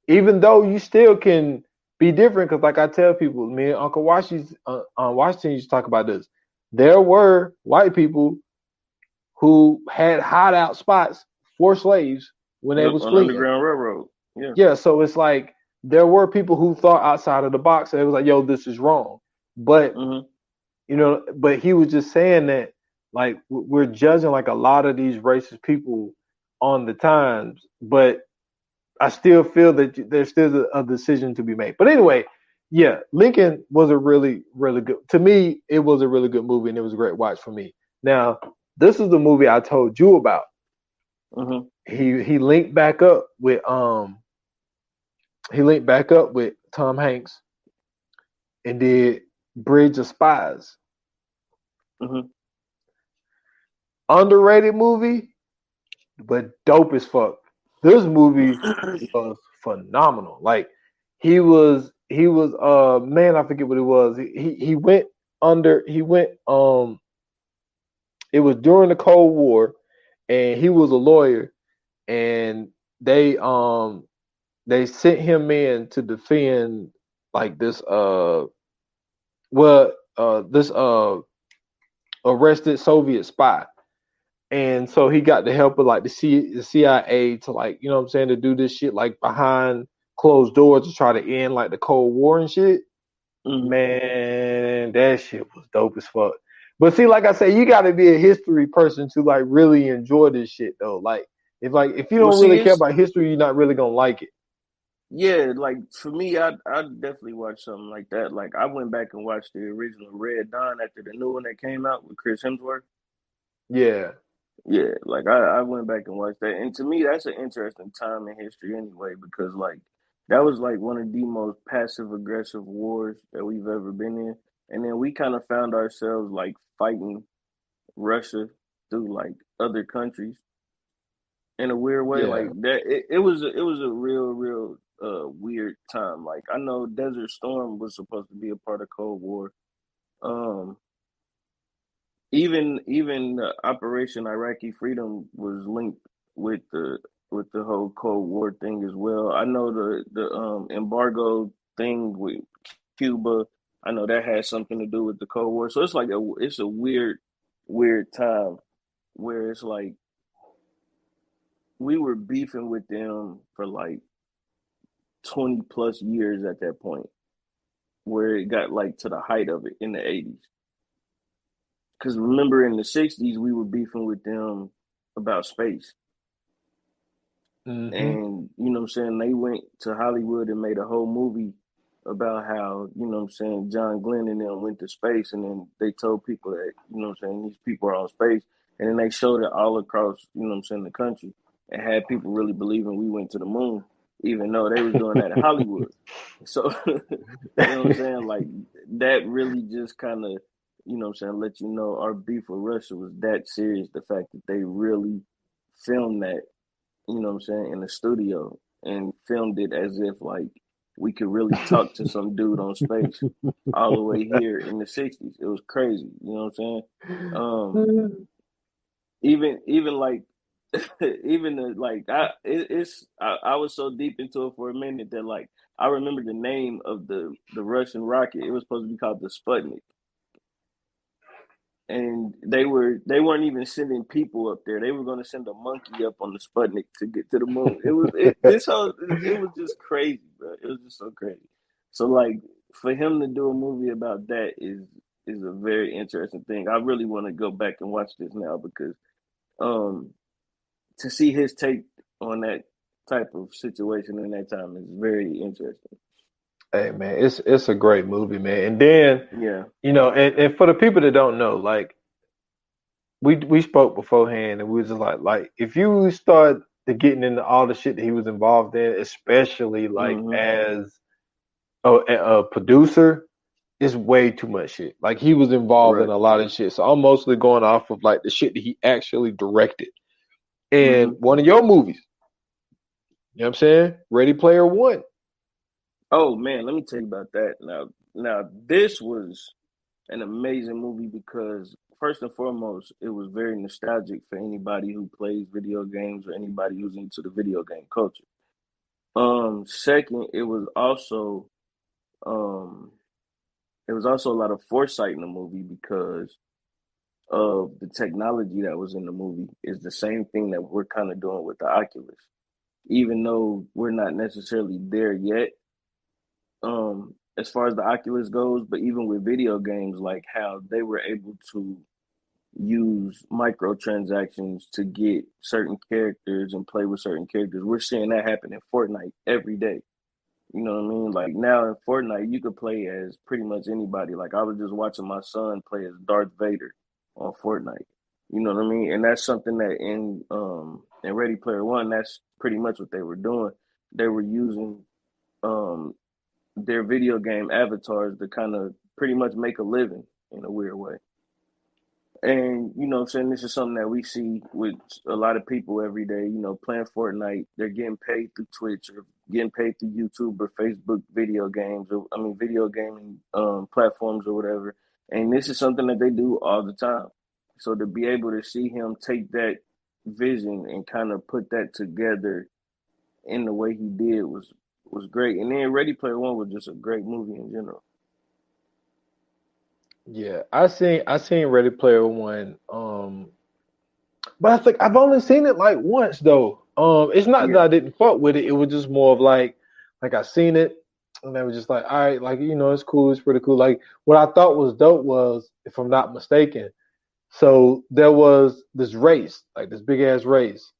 Even though you still can be different, because like I tell people, me and Uncle Washington used to talk about this. There were white people who had hideout spots for slaves when they Yep. was On fleeing. Underground Railroad. Yeah. Yeah, so it's like there were people who thought outside of the box, and it was like, yo, this is wrong. But Mm-hmm. but he was just saying that like we're judging like a lot of these racist people on the times, but I still feel that there's still a decision to be made. But anyway, yeah, Lincoln was a really, really good. To me, it was a really good movie, and it was a great watch for me. Now, this is the movie I told you about. Mm-hmm. He linked back up with Tom Hanks and did Bridge of Spies. Mm-hmm. Underrated movie, but dope as fuck. This movie was phenomenal. Like he was man, I forget what it was. He went under he went it was during the Cold War, and he was a lawyer, and they sent him in to defend like this arrested Soviet spy. And so he got the help of like the CIA to, like, you know what I'm saying, to do this shit like behind closed doors to try to end like the Cold War and shit. Mm-hmm. Man, that shit was dope as fuck. But see, like I said, you got to be a history person to like really enjoy this shit though. Like if you Well, don't see, really care it's about history, you're not really gonna like it. yeah. Like for me, I definitely watch something like that. Like I went back and watched the original Red Dawn after the new one that came out with Chris Hemsworth. Yeah, Yeah, like I went back and watched that, and to me, that's an interesting time in history anyway, because like that was like one of the most passive aggressive wars that we've ever been in, and then we kind of found ourselves like fighting Russia through like other countries in a weird way, like yeah, that. It was a real weird time. Like I know Desert Storm was supposed to be a part of Cold War. Um, even Operation Iraqi Freedom was linked with the whole Cold War thing as well. I know the embargo thing with Cuba. I know that has something to do with the Cold War. So it's like it's a weird time where it's like we were beefing with them for like 20 plus years at that point, where it got like to the height of it in the 80s. Because remember in the 60s, we were beefing with them about space. hmm, And, you know what I'm saying, they went to Hollywood and made a whole movie about how, you know what I'm saying, John Glenn and them went to space. And then they told people that, you know what I'm saying, these people are on space. And then they showed it all across, you know what I'm saying, the country, and had people really believing we went to the moon, even though they was doing that in Hollywood. So, you know what I'm saying, like that really just kind of you know what I'm saying, let you know our beef with Russia was that serious. The fact that they really filmed that, you know what I'm saying, in the studio and filmed it as if like we could really talk to some dude on space all the way here in the 60s. It was crazy, you know what I'm saying? Even like even the, like I was so deep into it for a minute that like I remember the name of the Russian rocket. It was supposed to be called the Sputnik, and they weren't even sending people up there. They were going to send a monkey up on the Sputnik to get to the moon. It was just crazy, bro. It was just so crazy. So like for him to do a movie about that is a very interesting thing. I really want to go back and watch this now because um to see his take on that type of situation in that time is very interesting. Hey man, it's a great movie, man. And then Yeah. and for the people that don't know, like we spoke beforehand, and we was just like if you start to getting into all the shit that he was involved in, especially like Mm-hmm. as a producer, it's way too much shit. Like he was involved in Right. a lot of shit. So I'm mostly going off of like the shit that he actually directed. And Mm-hmm. one of your movies, you know what I'm saying? Ready Player One. Oh man, let me tell you about that. Now this was an amazing movie because first and foremost, it was very nostalgic for anybody who plays video games or anybody who's into the video game culture. Second, um it was also a lot of foresight in the movie because of the technology that was in the movie is the same thing that we're kind of doing with the Oculus. Even though we're not necessarily there yet, as far as the Oculus goes, but even with video games, like how they were able to use microtransactions to get certain characters and play with certain characters. We're seeing that happen in Fortnite every day. You know what I mean? Like now in Fortnite, you could play as pretty much anybody. Like I was just watching my son play as Darth Vader on Fortnite. You know what I mean? And that's something that in Ready Player One, that's pretty much what they were doing. They were using um their video game avatars to kind of pretty much make a living in a weird way. And you know what I'm saying, this is something that we see with a lot of people every day, playing Fortnite. They're getting paid through Twitch or getting paid through YouTube or Facebook video games or video gaming platforms or whatever. And this is something that they do all the time. So to be able to see him take that vision and kind of put that together in the way he did was great. And then Ready Player One was just a great movie in general. Yeah, I seen Ready Player One. But I think I've only seen it like once though. It's not that Yeah. I didn't fuck with it. It was just more of like I seen it and I was just like, all right, like it's cool, it's pretty cool. Like what I thought was dope was, if I'm not mistaken, so there was this race, like this big ass race,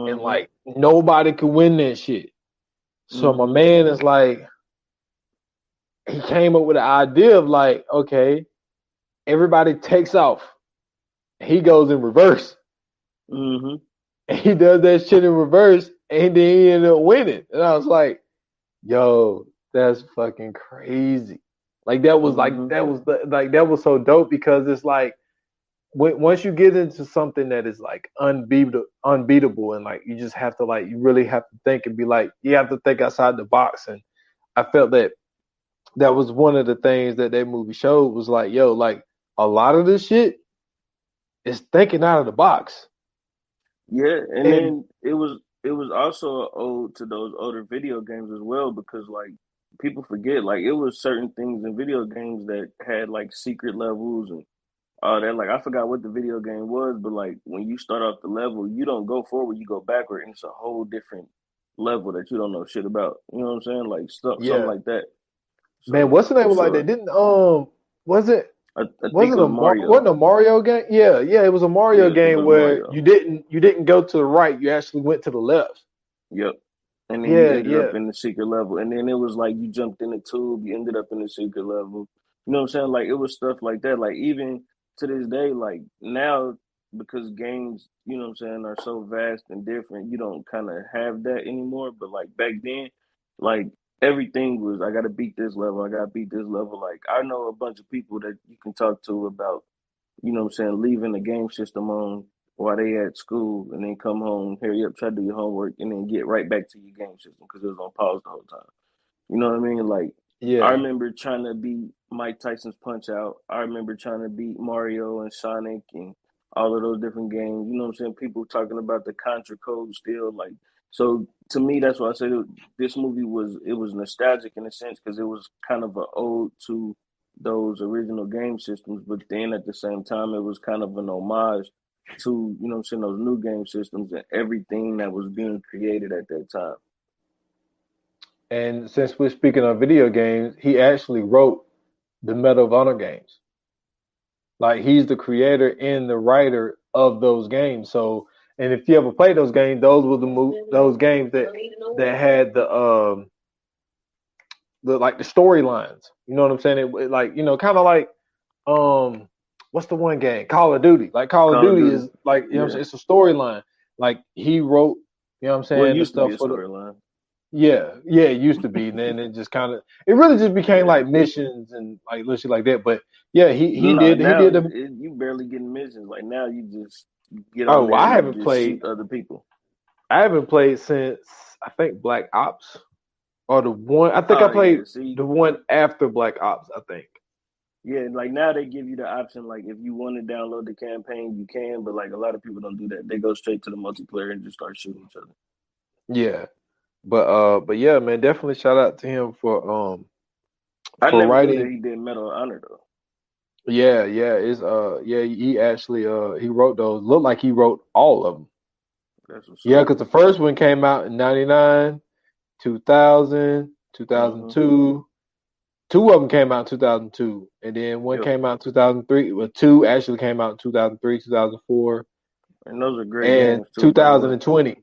and Mm-hmm. like nobody could win that shit. So my Mm-hmm. man is like, he came up with the idea of like, okay, everybody takes off. He goes in reverse. Mm-hmm. And he does that shit in reverse, and then he ended up winning. And I was like, yo, that's fucking crazy. Like that was like Mm-hmm. that was so dope because it's like once you get into something that is like unbeatable, and like you just have to like you really have to think and be like you have to think outside the box. And I felt that was one of the things that movie showed was like, yo, like a lot of this shit is thinking out of the box. Yeah, and And then it was also an ode to those older video games as well because like people forget like it was certain things in video games that had like secret levels and all that. Like I forgot what the video game was, but like when you start off the level, you don't go forward, you go backward, and it's a whole different level that you don't know shit about. You know what I'm saying? Like something yeah, like that. man, So what's the name for of like they sure, didn't was it I think it wasn't was Mario. wasn't a Mario game? Yeah, yeah, it was a Mario Yeah, it game was where Mario. you didn't go to the right, you actually went to the left. Yep. And then you Yeah, ended yeah, up in the secret level. And then it was like you jumped in the tube, you ended up in the secret level. You know what I'm saying? Like it was stuff like that. Like even to this day, like now because games, you know what I'm saying, are so vast and different, you don't kind of have that anymore. But like back then, like everything was I gotta beat this level, I gotta beat this level. Like I know a bunch of people that you can talk to about, you know what I'm saying, leaving the game system on while they at school and then come home, hurry up, try to do your homework, and then get right back to your game system because it was on pause the whole time. You know what I mean? Like, I Yeah. remember trying to beat Mike Tyson's Punch Out. I remember trying to beat Mario and Sonic and all of those different games. You know what I'm saying? People talking about the Contra code still. Like, so to me, that's why I said this movie was nostalgic in a sense because it was kind of an ode to those original game systems, but then at the same time, it was kind of an homage to, you know what I'm saying, those new game systems and everything that was being created at that time. And since we're speaking of video games, he actually wrote the Medal of Honor games. Like he's the creator and the writer of those games. So, and if you ever played those games, those were those games that had the like the storylines. You know what I'm saying? It like kind of like um what's the one game? Call of Duty. Like Call of Call of Duty Duty. is like what I'm Yeah. saying, it's a storyline. Like he wrote, what I'm Well, it saying, the used to be stuff a for the storyline. yeah, it used to be. And then it just kind of it really just became like missions and like little shit like that. But yeah, he No, did now the you barely getting missions. Like now, you just get on oh there and you just shoot other people. I haven't played since I think Black Ops or the one I think I Oh yeah, played see, the one after Black Ops, I think. yeah, like now they give you the option. Like if you want to download the campaign, you can. But like a lot of people don't do that. They go straight to the multiplayer and just start shooting each other. Yeah. But yeah, man, definitely shout out to him I for never knew that writing. he did Medal of Honor though. Yeah, he actually he wrote those. Looked like he wrote all of them. That's what's Yeah, up. because the first one came out in 99, 2000, Mm-hmm. 2002. Two of them came out in 2002, and then one Yep. came out in 2003. Well, two actually came out in 2003, 2004, And those are great and games too, by the way. 2020.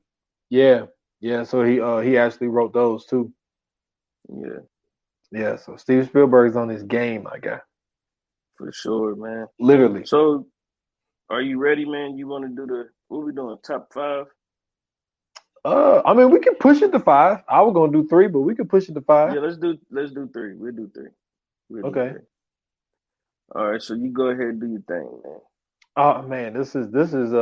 Yeah, yeah. So he actually wrote those too. Yeah, Yeah. So Steven Spielberg's on this game, I guess. for sure, man. Literally. So, are you ready, man? You want to do what we doing? Top five? I mean, we can push it to five. I was gonna do three, but we can push it to five. Yeah, let's do three. We'll do three. We'll do Okay. three. All right, so you go ahead and do your thing, man. Oh man, this is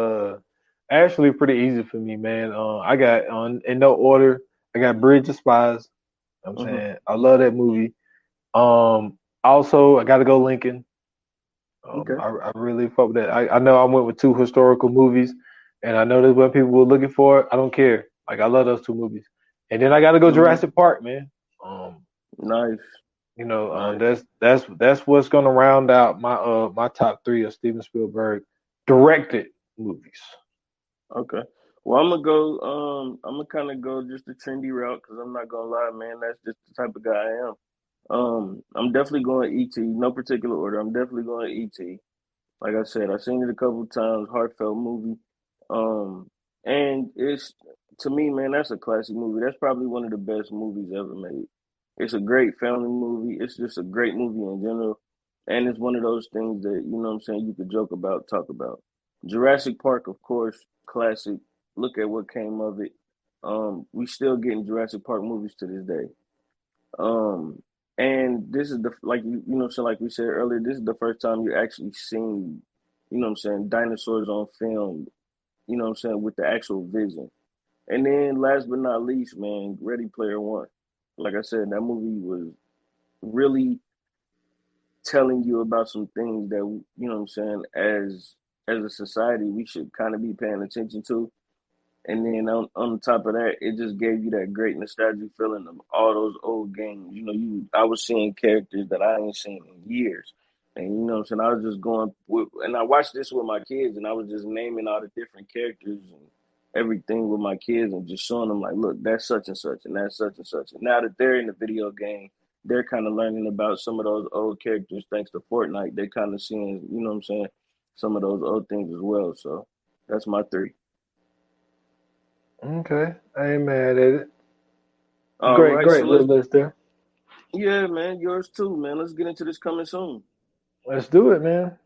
actually pretty easy for me, man. I got on in no order. I got Bridge of Spies. I'm Mm-hmm. saying I love that movie. Also I got to go Lincoln. Okay. I really fuck with that. I know I went with two historical movies, and I know that's what people were looking for. I don't care. Like I love those two movies. And then I got to go Mm-hmm. Jurassic Park, man. Um, Nice. Nice. that's what's gonna round out my top three of Steven Spielberg directed movies. Okay. Well, I'm gonna go. I'm gonna kind of go just the trendy route because I'm not gonna lie, man. That's just the type of guy I am. I'm definitely going E.T. No particular order. I'm definitely going E.T. Like I said, I've seen it a couple of times. Heartfelt movie. Um, and it's to me, man, that's a classic movie. That's probably one of the best movies ever made. It's a great family movie. It's just a great movie in general. And it's one of those things that, you know what I'm saying, you could joke about, talk about. Jurassic Park, of course, classic. Look at what came of it. We still getting Jurassic Park movies to this day. Um, and this is the like you know so like we said earlier, this is the first time you're actually seeing, you know what I'm saying, dinosaurs on film, you know what I'm saying, with the actual vision. And then last but not least, man, Ready Player One. Like I said, that movie was really telling you about some things that you know what I'm saying, as a society we should kind of be paying attention to. And then on top of that, it just gave you that great nostalgic feeling of all those old games. You know, I was seeing characters that I ain't seen in years. And you know what I'm saying? I was just going with, and I watched this with my kids and I was just naming all the different characters and everything with my kids and just showing them like, look, that's such and such and that's such and such. And now that they're in the video game, they're kind of learning about some of those old characters thanks to Fortnite. They're kind of seeing, you know what I'm saying, some of those old things as well. So that's my three. Okay, I ain't mad at it. All Great, right, so great let's little list there. yeah, man, yours too, man. Let's get into this coming soon. Let's do it, man.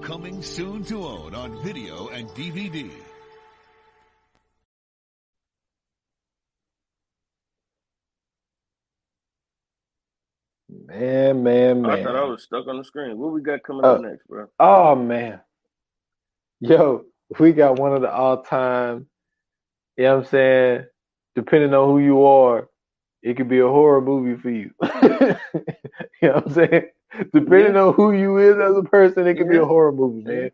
Coming soon to own on video and DVD. Man. I thought I was stuck on the screen. What we got coming up Uh, next, bro? oh man, yo, we got one of the all-time. You know what I'm saying? Depending on who you are, it could be a horror movie for you. You know what I'm saying? Yeah, Depending on who you is as a person, it could be a yeah, horror movie, yeah. man.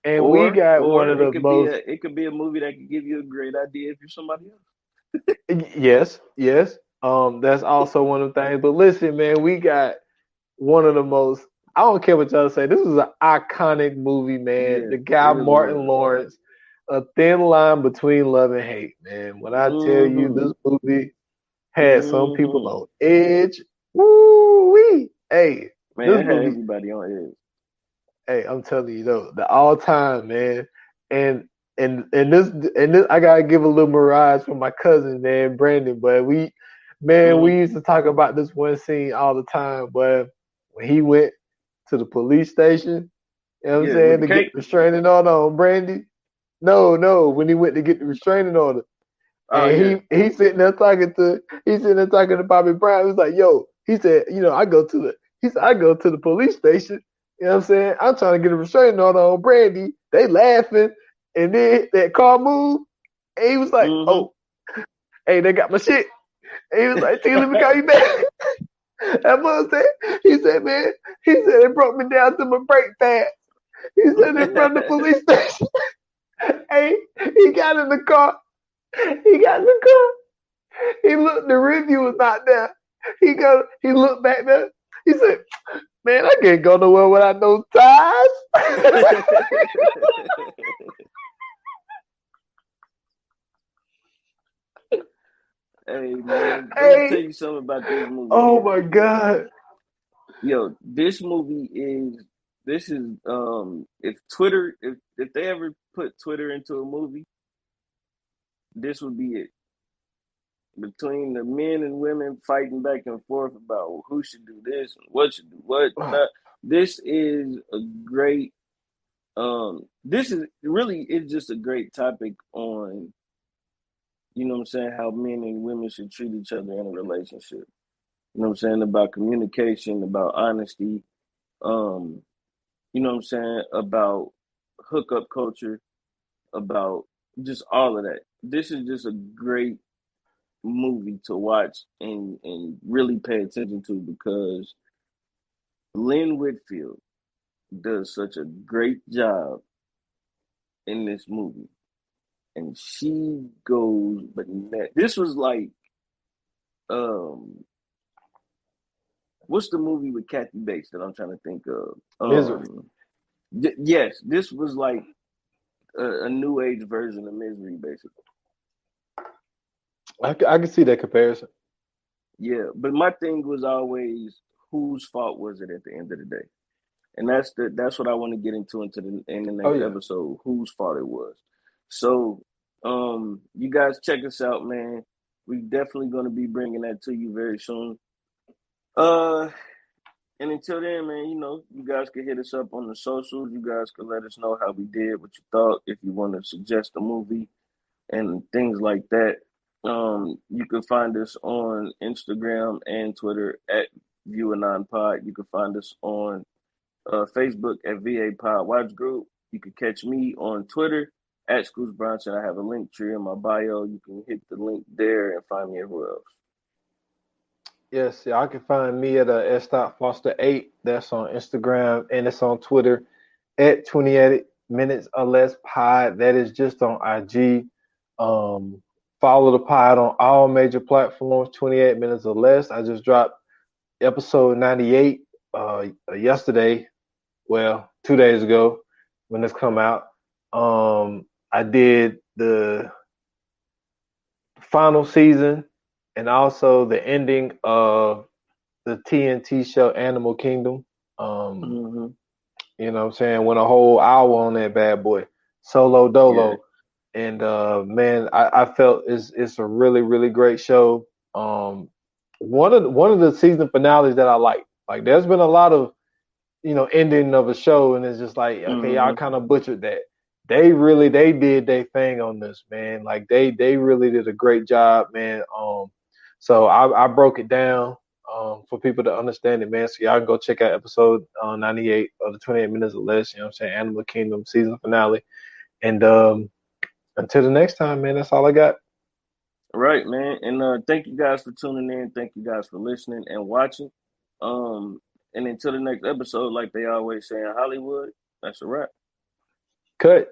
And we got one Or of the most. it could be a movie that could give you a great idea if you're somebody Yes. That's also one of the things. But listen, man, we got one of the most. I don't care what y'all say. This is an iconic movie, man. else. The Yeah, it guy really Martin was. Lawrence, A Thin Line Between Love and Hate, man. When I tell you Mm-hmm. this movie had some people Mm-hmm. on edge, woo wee. Hey, Man, this it had movie. everybody on edge. Hey, I'm telling you though, the all time, man. And and this I gotta give a little mirage for my cousin, man, Brandon. But we Mm-hmm. used to talk about this one scene all the time, but when he went to the police station, you know what I'm Yeah, with saying, the to get cake. the restraining order on Brandy. No, when he went to get the restraining order. Oh And yeah. he's sitting there talking to Bobby Brown. He's like, yo, he said, I go to the police station. You know what I'm saying? I'm trying to get a restraining order on Brandy. They laughing. And then that car moved. And he was like, Mm-hmm. oh, hey, they got my shit. And he was like, T, let me call you back. That mother said, he said they broke me down to my brake pad. He said in front of the police station. Hey, he got in the car. He got in the car. He looked, the review was not there. He looked back there. He said, man, I can't go nowhere without no ties. Hey man, let me tell Hey, you something about this movie, oh man. my God. Yo, this is if Twitter if they ever put Twitter into a movie, this would be it. Between the men and women fighting back and forth about who should do this and what should do what. Not. This is a great this is really it's just a great topic on, you know what I'm saying, how men and women should treat each other in a relationship. You know what I'm saying? About communication, about honesty, um, you know what I'm saying, about hookup culture, about just all of that. This is just a great movie to watch and really pay attention to because Lynn Whitfield does such a great job in this movie. And she goes, but this was like, um, what's the movie with Kathy Bates that I'm trying to think of? Misery. Yes, this was like a new age version of Misery, basically. I can see that comparison. Yeah, but my thing was always whose fault was it at the end of the day, and that's what I want to get in the Oh next yeah. episode, whose fault it was. So, you guys check us out, man. We definitely going to be bringing that to you very soon. And until then, man, you know, you guys can hit us up on the socials. You guys can let us know how we did, what you thought, if you want to suggest a movie and things like that. You can find us on Instagram and Twitter at ViewAnonPod. You can find us on Facebook at VA Pod Watch Group. You can catch me on Twitter at Scoots Bronson. I have a link tree in my bio. You can hit the link there and find me everywhere else. Yes, y'all can find me at S.Foster8. That's on Instagram and it's on Twitter at 28 minutes or less pod. That is just on IG. Um, Follow the pod on all major platforms, 28 minutes or less. I just dropped episode 98 yesterday. Well, 2 days ago when this come out. I did the final season and also the ending of the TNT show Animal Kingdom. Um, Mm-hmm. you know what I'm saying? Went a whole hour on that bad boy. Solo Yeah. Dolo. And man, I felt it's a really, really great show. One of the season finales that I like. Like there's been a lot of, ending of a show and it's just like, okay, y'all Mm-hmm. kind of butchered that. They did their thing on this, man. Like they really did a great job, man. So I broke it down. for people to understand it, man. So y'all can go check out episode 98 of the 28 Minutes or Less. You know what I'm saying? Animal Kingdom season finale. And until the next time, man, that's all I got. Right, man. And thank you guys for tuning in. Thank you guys for listening and watching. And until the next episode, like they always say in Hollywood, that's a wrap. Cut.